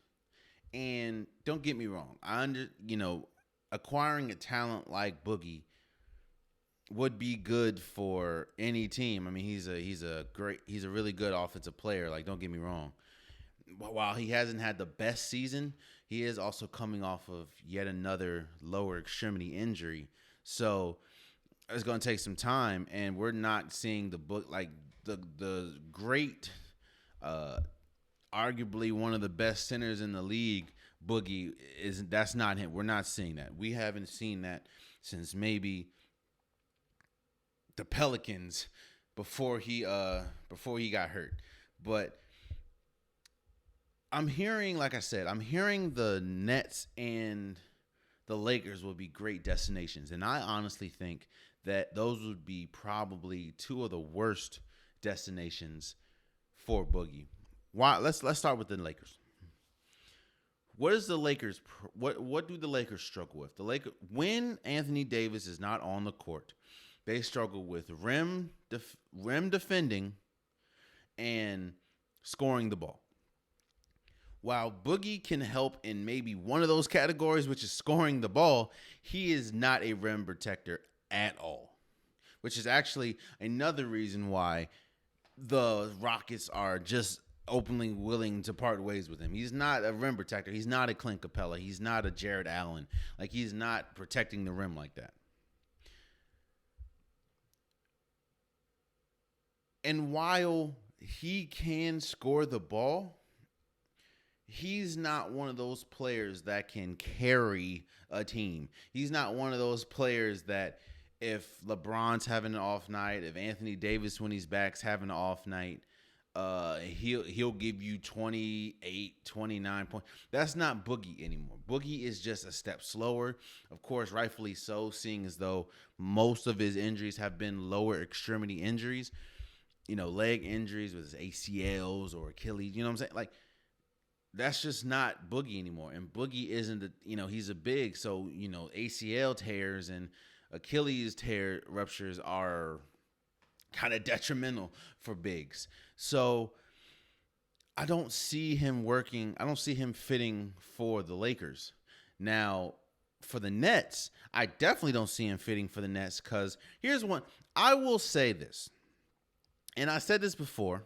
And don't get me wrong, acquiring a talent like Boogie would be good for any team. I mean, he's a really good offensive player. Like, don't get me wrong. While he hasn't had the best season, he is also coming off of yet another lower extremity injury. So it's going to take some time, and we're not seeing the great, arguably one of the best centers in the league. Boogie that's not him. We're not seeing that. We haven't seen that since maybe the Pelicans before he got hurt. But I'm hearing the Nets and the Lakers will be great destinations, and I honestly think that those would be probably two of the worst destinations for Boogie. Why? Let's start with the Lakers. What do the Lakers struggle with? When Anthony Davis is not on the court, they struggle with rim defending and scoring the ball. While Boogie can help in maybe one of those categories, which is scoring the ball, he is not a rim protector at all, which is actually another reason why the Rockets are just openly willing to part ways with him. He's not a rim protector. He's not a Clint Capella. He's not a Jared Allen. Like, he's not protecting the rim like that. And while he can score the ball, he's not one of those players that can carry a team. He's not one of those players that if LeBron's having an off night, if Anthony Davis when he's back's having an off night, he'll give you 28, 29 points. That's not Boogie anymore. Boogie is just a step slower. Of course, rightfully so, seeing as though most of his injuries have been lower extremity injuries. leg injuries with his ACLs or Achilles. You know what I'm saying? Like, that's just not Boogie anymore. And Boogie isn't, he's a big. So, ACL tears and Achilles tear ruptures are kind of detrimental for bigs. So I don't see him working. I don't see him fitting for the Lakers. Now, for the Nets, I definitely don't see him fitting for the Nets because here's one. I will say this, and I said this before.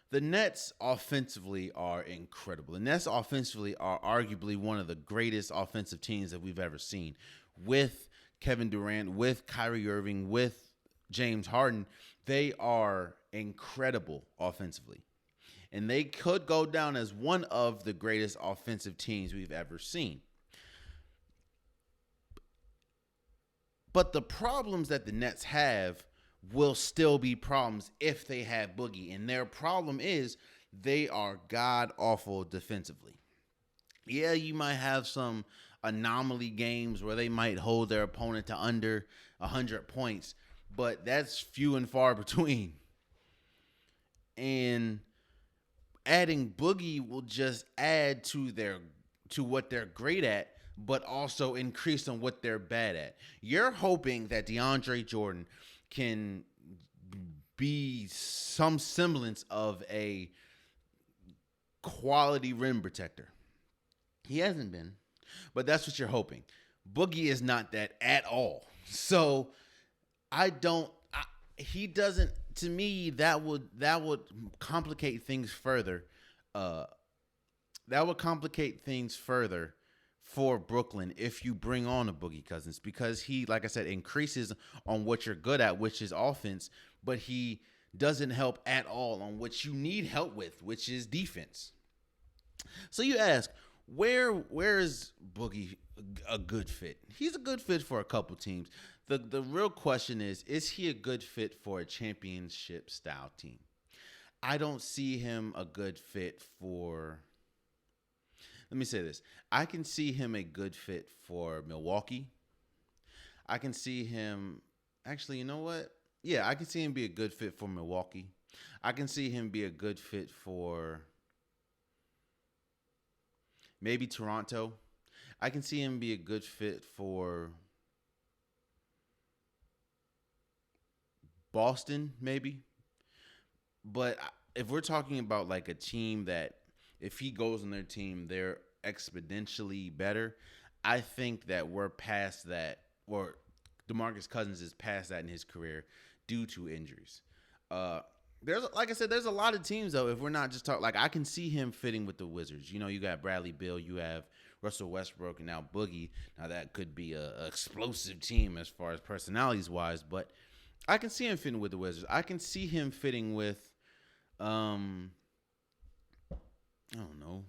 The Nets offensively are incredible. The Nets offensively are arguably one of the greatest offensive teams that we've ever seen. With Kevin Durant, with Kyrie Irving, with James Harden, they are incredible offensively. And they could go down as one of the greatest offensive teams we've ever seen. But the problems that the Nets have will still be problems if they have Boogie. And their problem is they are god-awful defensively. Yeah, you might have some anomaly games where they might hold their opponent to under 100 points, but that's few and far between. And adding Boogie will just add to what they're great at, but also increase on what they're bad at. You're hoping that DeAndre Jordan can be some semblance of a quality rim protector. He hasn't been, but that's what you're hoping. Boogie is not that at all. So he doesn't, to me, that would complicate things further. That would complicate things further for Brooklyn if you bring on a Boogie Cousins, because he, like I said, increases on what you're good at, which is offense, but he doesn't help at all on what you need help with, which is defense. So you ask, where is Boogie a good fit? He's a good fit for a couple teams. The real question is he a good fit for a championship style team? I don't see him a good fit for, let me say this. I can see him a good fit for Milwaukee. I can see him, actually, you know what? Yeah, I can see him be a good fit for Milwaukee. I can see him be a good fit for maybe Toronto. I can see him be a good fit for Boston, maybe. But if we're talking about like a team that if he goes on their team, they're exponentially better, I think that we're past that, or DeMarcus Cousins is past that in his career due to injuries. There's, like I said, there's a lot of teams though. If we're not just talking, like I can see him fitting with the Wizards. You got Bradley Beal, you have Russell Westbrook, and now Boogie. Now that could be a explosive team as far as personalities wise, but I can see him fitting with the Wizards. I can see him fitting with, I don't know.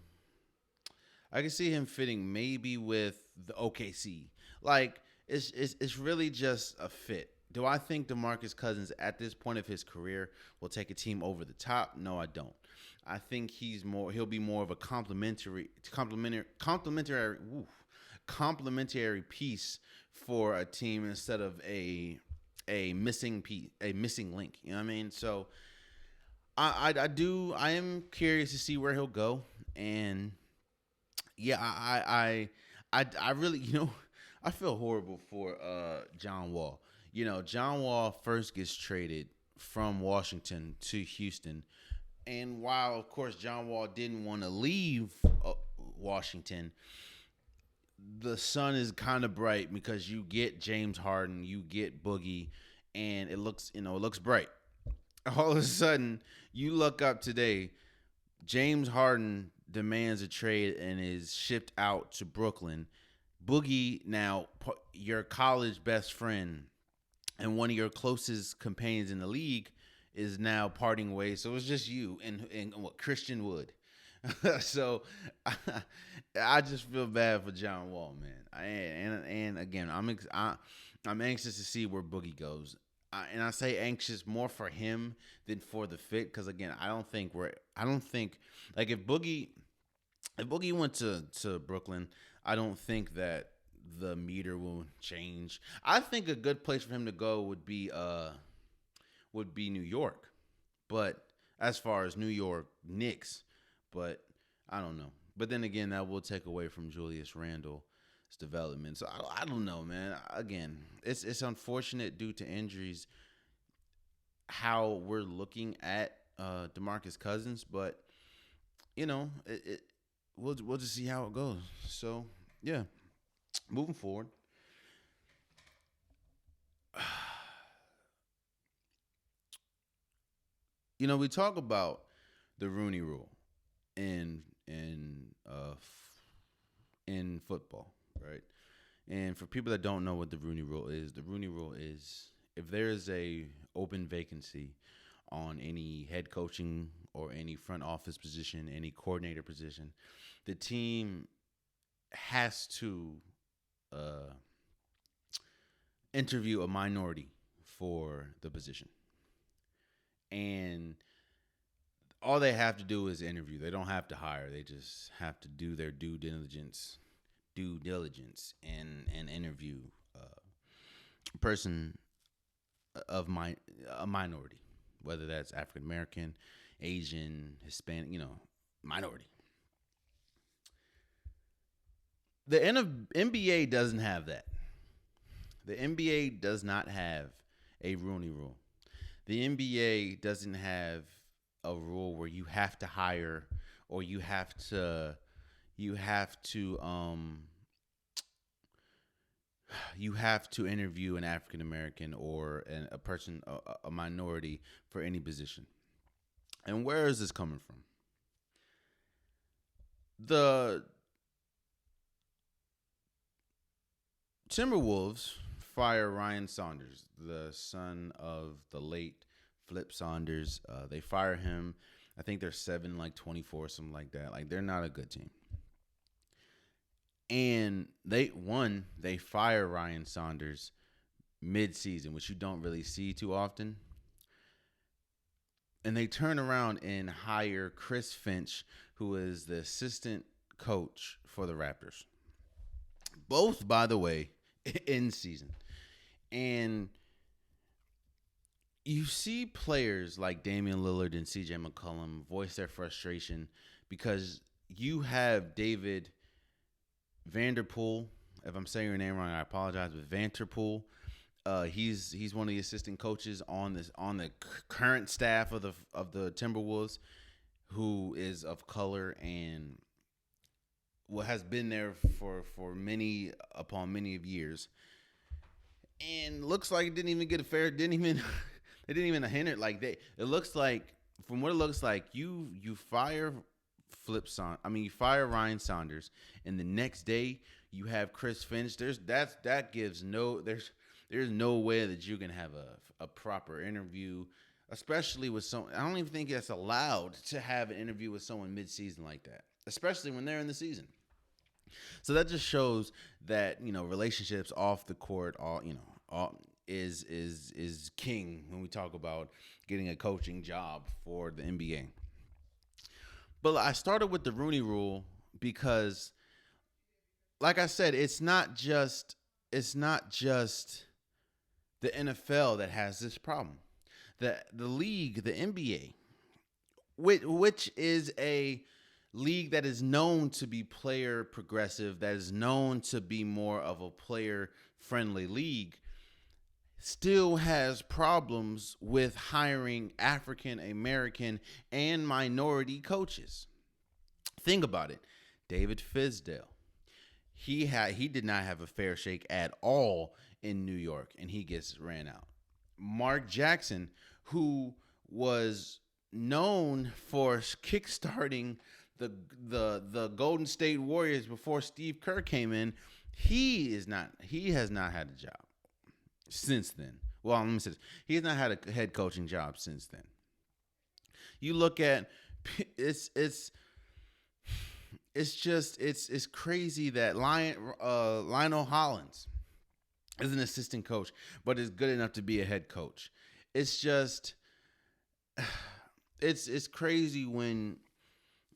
I can see him fitting maybe with the OKC. Like it's really just a fit. Do I think DeMarcus Cousins at this point of his career will take a team over the top? No, I don't. I think he'll be more of a complementary piece for a team instead of a missing piece, a missing link. You know what I mean? So I am curious to see where he'll go. And yeah, I really, I feel horrible for John Wall. John Wall first gets traded from Washington to Houston. And while, of course, John Wall didn't want to leave Washington, the sun is kind of bright because you get James Harden, you get Boogie, and it looks bright. All of a sudden, you look up today, James Harden demands a trade and is shipped out to Brooklyn. Boogie, now your college best friend and one of your closest companions in the league, is now parting ways. So it's just you and Christian Wood. So I just feel bad for John Wall, man. And again, I'm anxious to see where Boogie goes. And I say anxious more for him than for the fit, because again, I don't think like if Boogie went to Brooklyn, I don't think that the meter will change. I think a good place for him to go would be New York. But as far as New York Knicks, but I don't know. But then again, that will take away from Julius Randle's development. So I don't know, man. Again, it's unfortunate due to injuries how we're looking at DeMarcus Cousins, but we'll just see how it goes. So yeah, moving forward. We talk about the Rooney Rule in in football, right? And for people that don't know what the Rooney Rule is, the Rooney Rule is if there is a open vacancy on any head coaching or any front office position, any coordinator position, the team has to uh, interview a minority for the position. And all they have to do is interview. They don't have to hire. They just have to do their due diligence and interview a person of a minority, whether that's African American, Asian, Hispanic, minority. The NBA doesn't have that. The NBA does not have a Rooney Rule. The NBA doesn't have a rule where you have to hire or you have to interview an African American or a person, a minority for any position. And where is this coming from? The Timberwolves fire Ryan Saunders, the son of the late Flip Saunders. They fire him. I think they're 7-24, something like that. Like, they're not a good team. And they fire Ryan Saunders mid-season, which you don't really see too often. And they turn around and hire Chris Finch, who is the assistant coach for the Raptors. Both, by the way, in season. And you see players like Damian Lillard and CJ McCollum voice their frustration because you have David Vanderpool. If I'm saying your name wrong, I apologize. But Vanderpool, he's one of the assistant coaches on the current staff of the Timberwolves, who is of color and has been there for many of years. And looks like it didn't even get a fair. They didn't even hint it like they. It looks like, from what it looks like, you fire you fire Ryan Saunders, and the next day you have Chris Finch. There's no way that you can have a proper interview, especially with someone. I don't even think that's allowed to have an interview with someone mid-season like that, especially when they're in the season. So that just shows that relationships off the court, is king when we talk about getting a coaching job for the NBA. But I started with the Rooney Rule because, like I said, it's not just the NFL that has this problem. The league, the NBA, which is a league that is known to be player progressive, that is known to be more of a player friendly league, still has problems with hiring African American and minority coaches. Think about it. David Fizdale. He did not have a fair shake at all in New York, and he gets ran out. Mark Jackson, who was known for kickstarting the Golden State Warriors before Steve Kerr came in, he has not had a job since then. Well, let me say this. He has not had a head coaching job since then. You look at it's crazy that Lionel Hollins is an assistant coach, but is good enough to be a head coach. It's just it's crazy when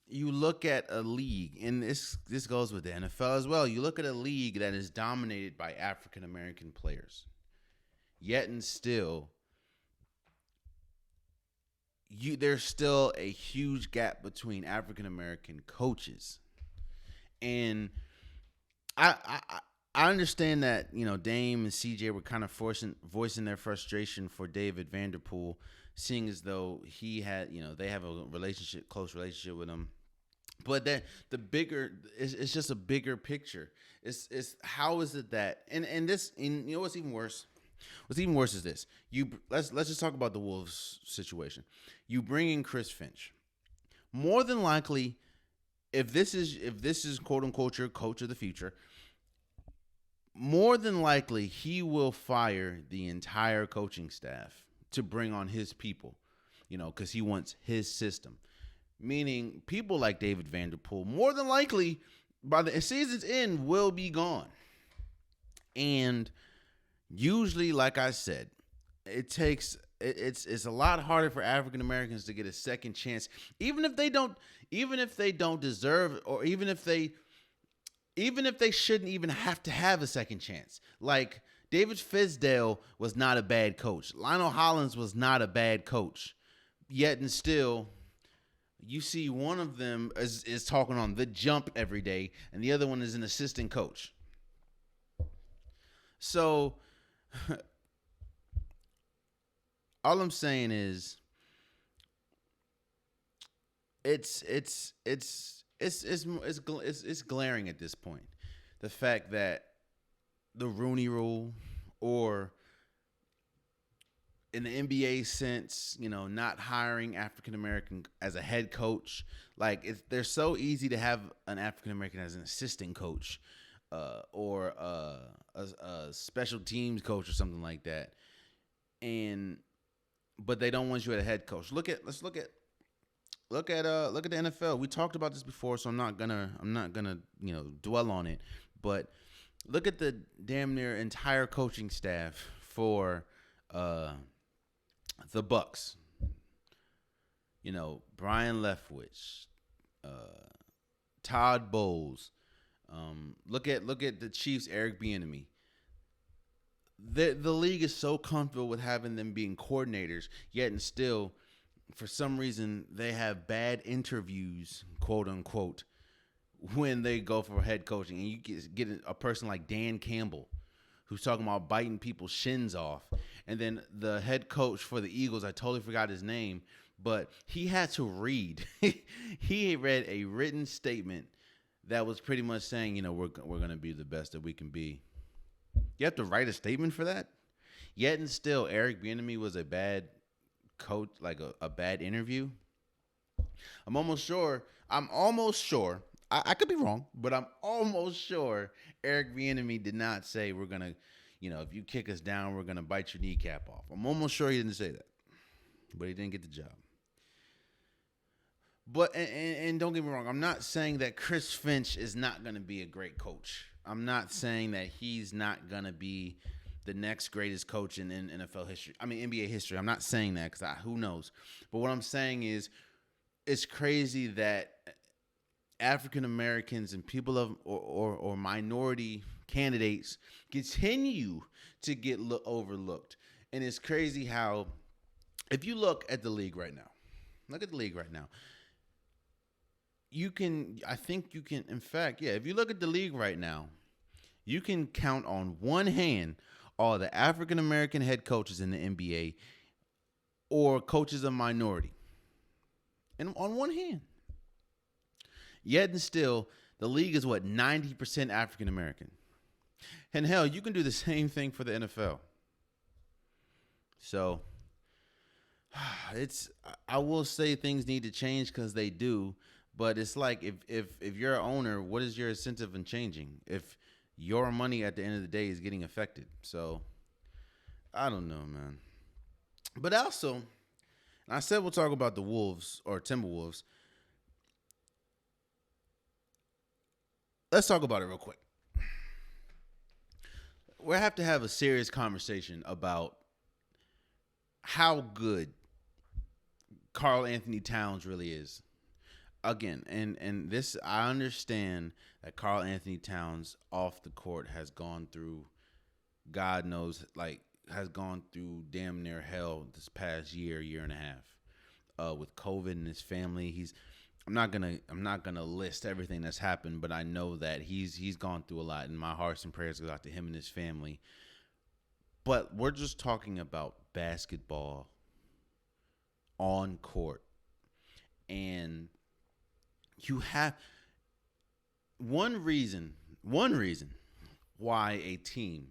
you look at a league, and this goes with the NFL as well. You look at a league that is dominated by African American players. Yet and still, there's still a huge gap between African American coaches, and I understand that Dame and CJ were kind of voicing their frustration for David Vanderpool, seeing as though he had they have a close relationship with him. But that the bigger it's just a bigger picture. It's how is it that and what's even worse? What's even worse is this. Let's just talk about the Wolves situation. You bring in Chris Finch. More than likely, if this is quote unquote your coach of the future, more than likely he will fire the entire coaching staff to bring on his people, because he wants his system. Meaning people like David Vanderpool, more than likely, by the season's end, will be gone. And usually, like I said, it's a lot harder for African Americans to get a second chance, even if they don't deserve it, or even if they shouldn't even have to have a second chance. Like David Fizdale was not a bad coach. Lionel Hollins was not a bad coach. Yet and still, you see one of them is talking on the jump every day, and the other one is an assistant coach. So all I'm saying is it's glaring at this point. The fact that the Rooney Rule, or in the NBA sense, not hiring African American as a head coach, they're so easy to have an African American as an assistant coach, or a special teams coach or something like that, but they don't want you as a head coach. Look at the NFL. We talked about this before, so I'm not gonna dwell on it. But look at the damn near entire coaching staff for the Bucks. Brian Leftwich, Todd Bowles. Look at the Chiefs, Eric Bieniemy. The league is so comfortable with having them being coordinators, yet and still, for some reason, they have bad interviews, quote unquote, when they go for head coaching. And you get a person like Dan Campbell, who's talking about biting people's shins off. And then the head coach for the Eagles, I totally forgot his name, but he had to read. He read a written statement that was pretty much saying, we're going to be the best that we can be. You have to write a statement for that? Yet and still, Eric Bieniemy was a bad coach, like a bad interview. I'm almost sure. I could be wrong, but I'm almost sure Eric Bieniemy did not say we're gonna, if you kick us down, we're gonna bite your kneecap off. I'm almost sure he didn't say that, but he didn't get the job. But and don't get me wrong, I'm not saying that Chris Finch is not gonna be a great coach. I'm not saying that he's not gonna be the next greatest coach in NFL history. I mean NBA history. I'm not saying that because who knows. But what I'm saying is, it's crazy that African Americans and people of or minority candidates continue to get overlooked. And it's crazy how, if you look at the league right now, in fact, if you look at the league right now, you can count on one hand all the African American head coaches in the NBA or coaches of minority. And on one hand. Yet and still, the league is 90% African American. And hell, you can do the same thing for the NFL. So, I will say things need to change because they do, but it's like if you're an owner, what is your incentive in changing if your money at the end of the day is getting affected? So, I don't know, man. But also, and I said we'll talk about the Wolves or Timberwolves. Let's talk about it real quick. We have to have a serious conversation about how good Karl Anthony Towns really is. Again, and this, I understand that Karl Anthony Towns off the court has gone through, God knows, has gone through damn near hell this past year and a half. with COVID and his family. I'm not gonna list everything that's happened, but I know that he's gone through a lot, and my hearts and prayers go out to him and his family. But we're just talking about basketball on court, and you have one reason why a team.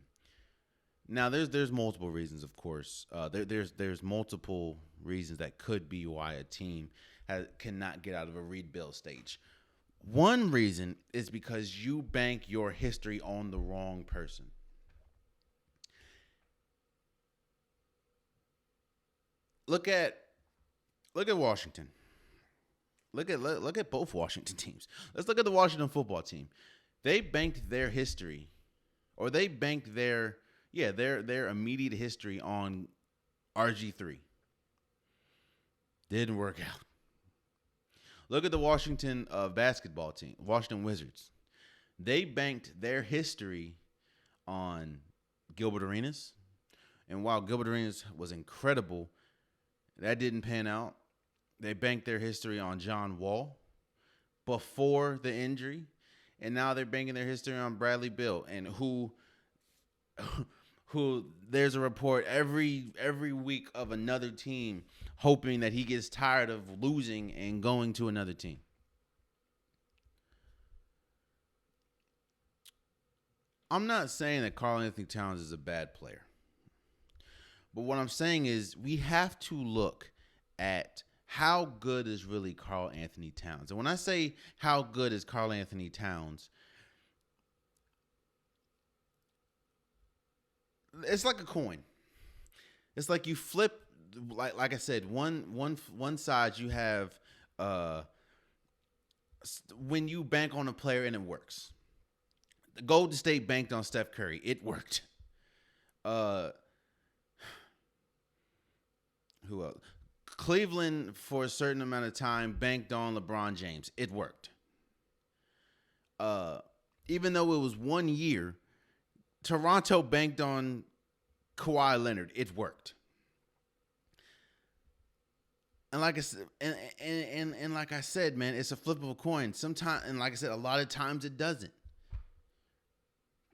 Now, there's multiple reasons, of course. There's multiple reasons that could be why a team cannot get out of a rebuild stage. One reason is because you bank your history on the wrong person. Look at Washington. Look at both Washington teams. Let's look at the Washington football team. They banked their history, or they banked their immediate history on RG3. Didn't work out. Look at the Washington basketball team, Washington Wizards. They banked their history on Gilbert Arenas, and while Gilbert Arenas was incredible, that didn't pan out. They banked their history on John Wall before the injury, and now they're banking their history on Bradley Beal, and who there's a report every week of another team hoping that he gets tired of losing and going to another team. I'm not saying that Karl Anthony Towns is a bad player, but what I'm saying is we have to look at how good is really Karl Anthony Towns. And when I say how good is Karl Anthony Towns, it's like a coin. It's like you flip, like I said, one side you have when you bank on a player and it works. The Golden State banked on Steph Curry. It worked. Who else? Cleveland, for a certain amount of time, banked on LeBron James. It worked. Even though it was 1 year, Toronto banked on Kawhi Leonard. It worked. And like I said, and like I said, man, it's a flip of a coin. Sometimes, and like I said, a lot of times it doesn't.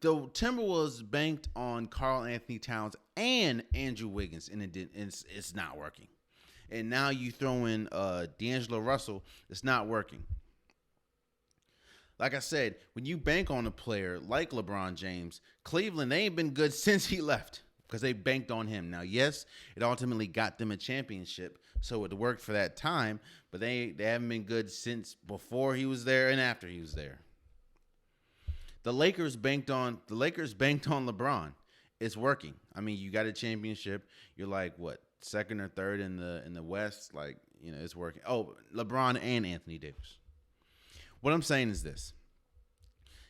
The Timberwolves banked on Karl Anthony Towns and Andrew Wiggins, and it's not working. And now you throw in D'Angelo Russell, it's not working. Like I said, when you bank on a player like LeBron James, Cleveland, they ain't been good since he left because they banked on him. Now, yes, it ultimately got them a championship, so it worked for that time, but they haven't been good since before he was there and after he was there. The Lakers banked on LeBron. It's working. I mean, you got a championship. You're like what, second or third in the West? Like, you know, it's working. Oh, LeBron and Anthony Davis. What I'm saying is this.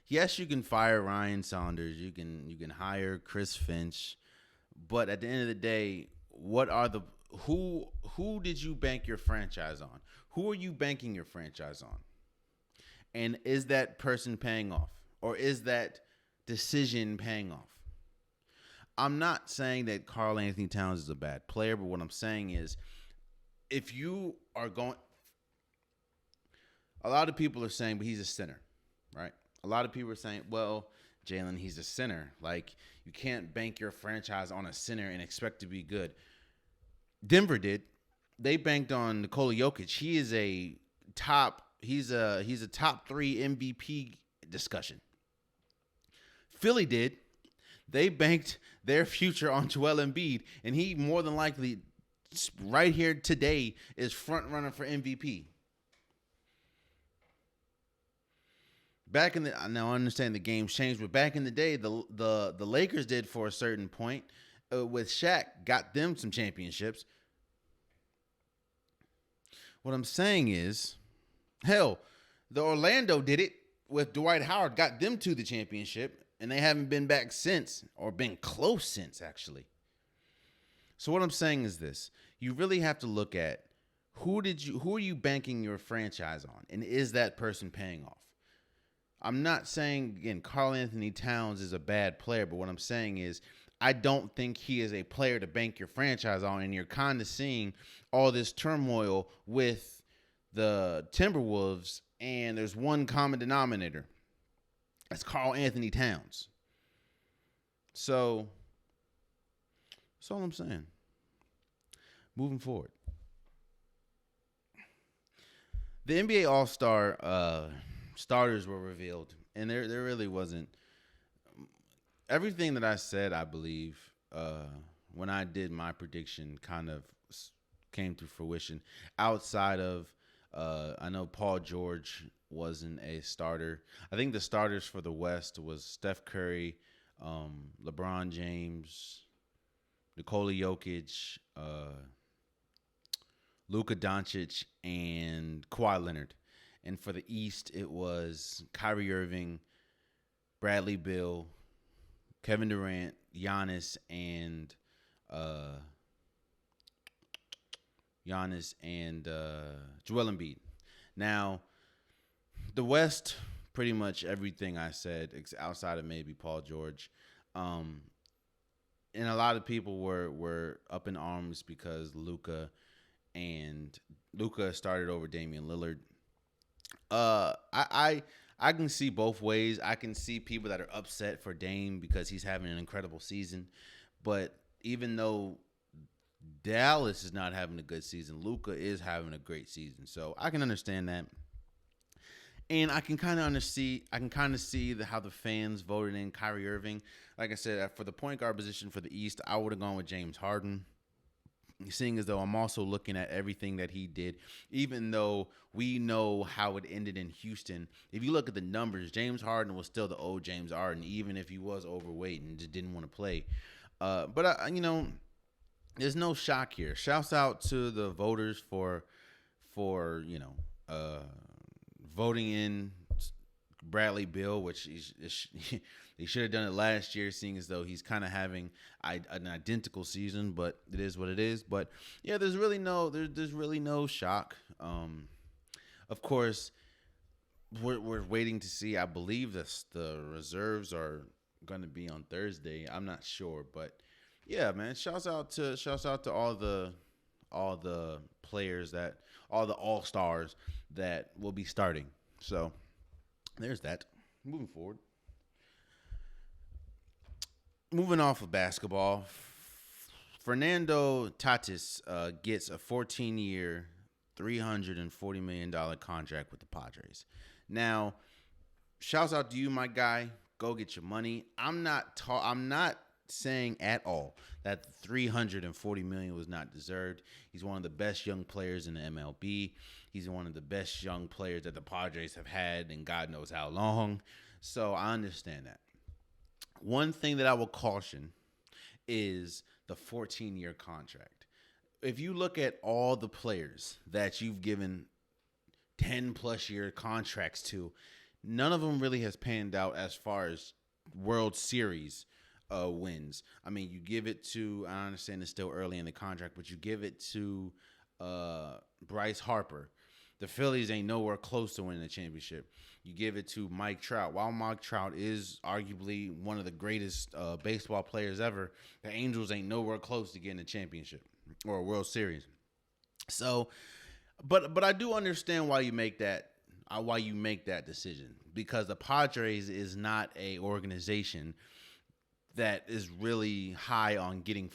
Yes, you can fire Ryan Saunders. You can hire Chris Finch, but at the end of the day, who did you bank your franchise on? Who are you banking your franchise on? And is that person paying off? Or is that decision paying off? I'm not saying that Karl Anthony Towns is a bad player, but what I'm saying is if you are going... A lot of people are saying, but he's a center, right? A lot of people are saying, well, Jalen, he's a center. Like, you can't bank your franchise on a center and expect to be good. Denver did. They banked on Nikola Jokic. He's a top 3 MVP discussion. Philly did. They banked their future on Joel Embiid, and he more than likely, right here today, is front runner for MVP. Now I understand the game's changed, but back in the day, the Lakers did for a certain point with Shaq, got them some championships. What I'm saying is, hell, the Orlando did it with Dwight Howard, got them to the championship, and they haven't been back since, or been close since, actually. So what I'm saying is this. You really have to look at who are you banking your franchise on, and is that person paying off? I'm not saying, again, Karl Anthony Towns is a bad player, but what I'm saying is I don't think he is a player to bank your franchise on. And you're kind of seeing all this turmoil with the Timberwolves, and there's one common denominator. That's Karl Anthony Towns. So that's all I'm saying. Moving forward, the NBA All-Star starters were revealed, and there really wasn't everything that I said. I believe when I did my prediction kind of came to fruition. Outside of I know Paul George wasn't a starter. I think the starters for the West was Steph Curry, LeBron James, Nikola Jokic, Luka Doncic, and Kawhi Leonard. And for the East, it was Kyrie Irving, Bradley Beal, Kevin Durant, Giannis, and Joel Embiid. Now, the West, pretty much everything I said, outside of maybe Paul George. And a lot of people were up in arms because Luka started over Damian Lillard. I can see both ways. I can see people that are upset for Dame because he's having an incredible season, but even though Dallas is not having a good season, Luka is having a great season. So I can understand that. And I can kind of see how the fans voted in Kyrie Irving. Like I said, for the point guard position for the East, I would have gone with James Harden. Seeing as though I'm also looking at everything that he did, even though we know how it ended in Houston. If you look at the numbers, James Harden was still the old James Harden, even if he was overweight and just didn't want to play. But there's no shock here. Shouts out to the voters for voting in Bradley Beal, which they should have done it last year, seeing as though he's kind of having an identical season. But it is what it is. But yeah, there's really no shock. Of course, we're waiting to see. I believe the reserves are going to be on Thursday. I'm not sure, but yeah, man. Shouts out to all the players all the All-Stars that will be starting. So there's that. Moving forward. Moving off of basketball, Fernando Tatis gets a 14-year, $340 million contract with the Padres. Now, shouts out to you, my guy. Go get your money. I'm not saying at all that the $340 million was not deserved. He's one of the best young players in the MLB. He's one of the best young players that the Padres have had in God knows how long. So I understand that. One thing that I will caution is the 14-year contract. If you look at all the players that you've given 10-plus year contracts to, none of them really has panned out as far as World Series wins. I mean, you give it to, I understand it's still early in the contract, but you give it to Bryce Harper. The Phillies ain't nowhere close to winning the championship. You give it to Mike Trout. While Mike Trout is arguably one of the greatest baseball players ever, the Angels ain't nowhere close to getting a championship or a World Series. So, but I do understand why you make that decision, because the Padres is not a organization that is really high on getting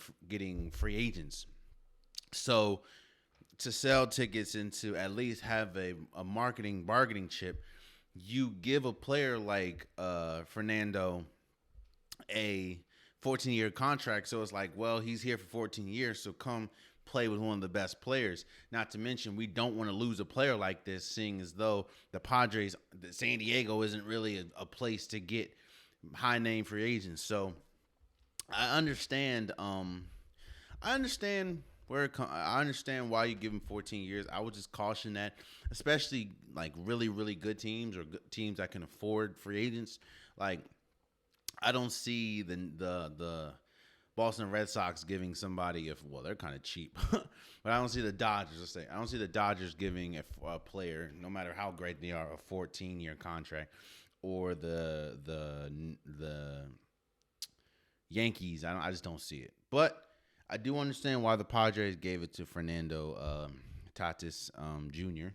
free agents. So to sell tickets and to at least have a marketing bargaining chip, you give a player like Fernando a 14-year contract. So it's like, well, he's here for 14 years, so come play with one of the best players. Not to mention, we don't want to lose a player like this, seeing as though the Padres, San Diego isn't really a place to get high-name free agents. So I understand. I understand why you give him 14 years. I would just caution that, especially like really, really good teams or teams that can afford free agents. Like, I don't see the Boston Red Sox giving somebody they're kind of cheap, but I don't see the Dodgers. I don't see the Dodgers giving a player, no matter how great they are, a 14-year contract, or the Yankees. I just don't see it. But I do understand why the Padres gave it to Fernando Tatis Jr.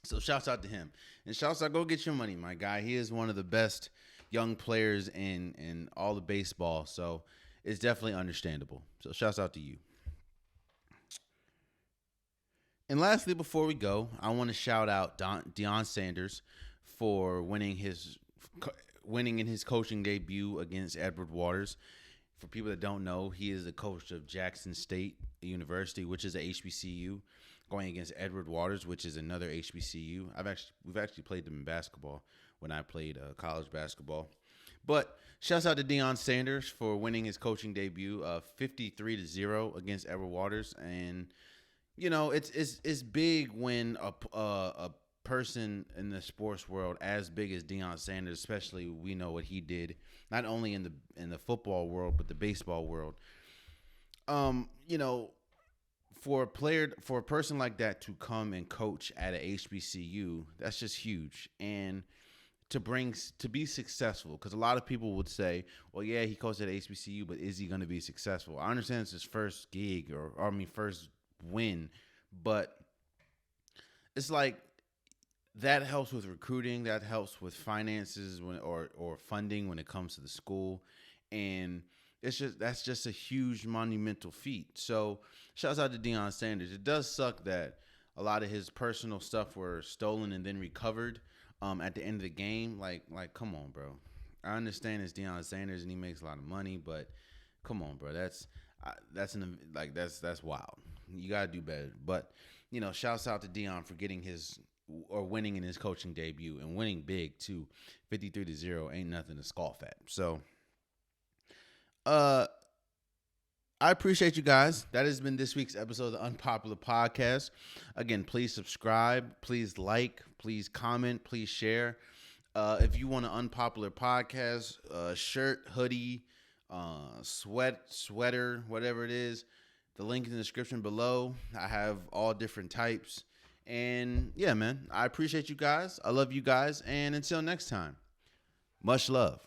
So shouts out to him. And shouts out, go get your money, my guy. He is one of the best young players in all the baseball. So it's definitely understandable. So shouts out to you. And lastly, before we go, I want to shout out Deion Sanders for winning in his coaching debut against Edward Waters. For people that don't know, he is the coach of Jackson State University, which is a HBCU, going against Edward Waters, which is another HBCU. We've actually played them in basketball when I played college basketball. But shouts out to Deion Sanders for winning his coaching debut, 53-0 against Edward Waters. And you know, it's big when a person in the sports world as big as Deion Sanders, especially we know what he did, not only in the football world but the baseball world. You know, for a person like that to come and coach at a HBCU, that's just huge. And to be successful, because a lot of people would say, well, yeah, he coached at HBCU, but is he going to be successful? I understand it's his first gig first win, but it's like that helps with recruiting, that helps with finances or funding when it comes to the school, and that's just a huge monumental feat. So shouts out to Deion Sanders. It does suck that a lot of his personal stuff were stolen and then recovered at the end of the game. Like come on, bro. I understand it's Deion Sanders and he makes a lot of money, but come on, bro. That's wild. You gotta do better. But you know, shouts out to Deion for winning in his coaching debut and winning big too. 53-0 ain't nothing to scoff at. So, I appreciate you guys. That has been this week's episode of the Unpopular Podcast. Again, please subscribe, please like, please comment, please share. If you want an Unpopular Podcast shirt, hoodie, sweater, whatever it is, the link in the description below. I have all different types. And yeah, man, I appreciate you guys. I love you guys. And until next time, much love.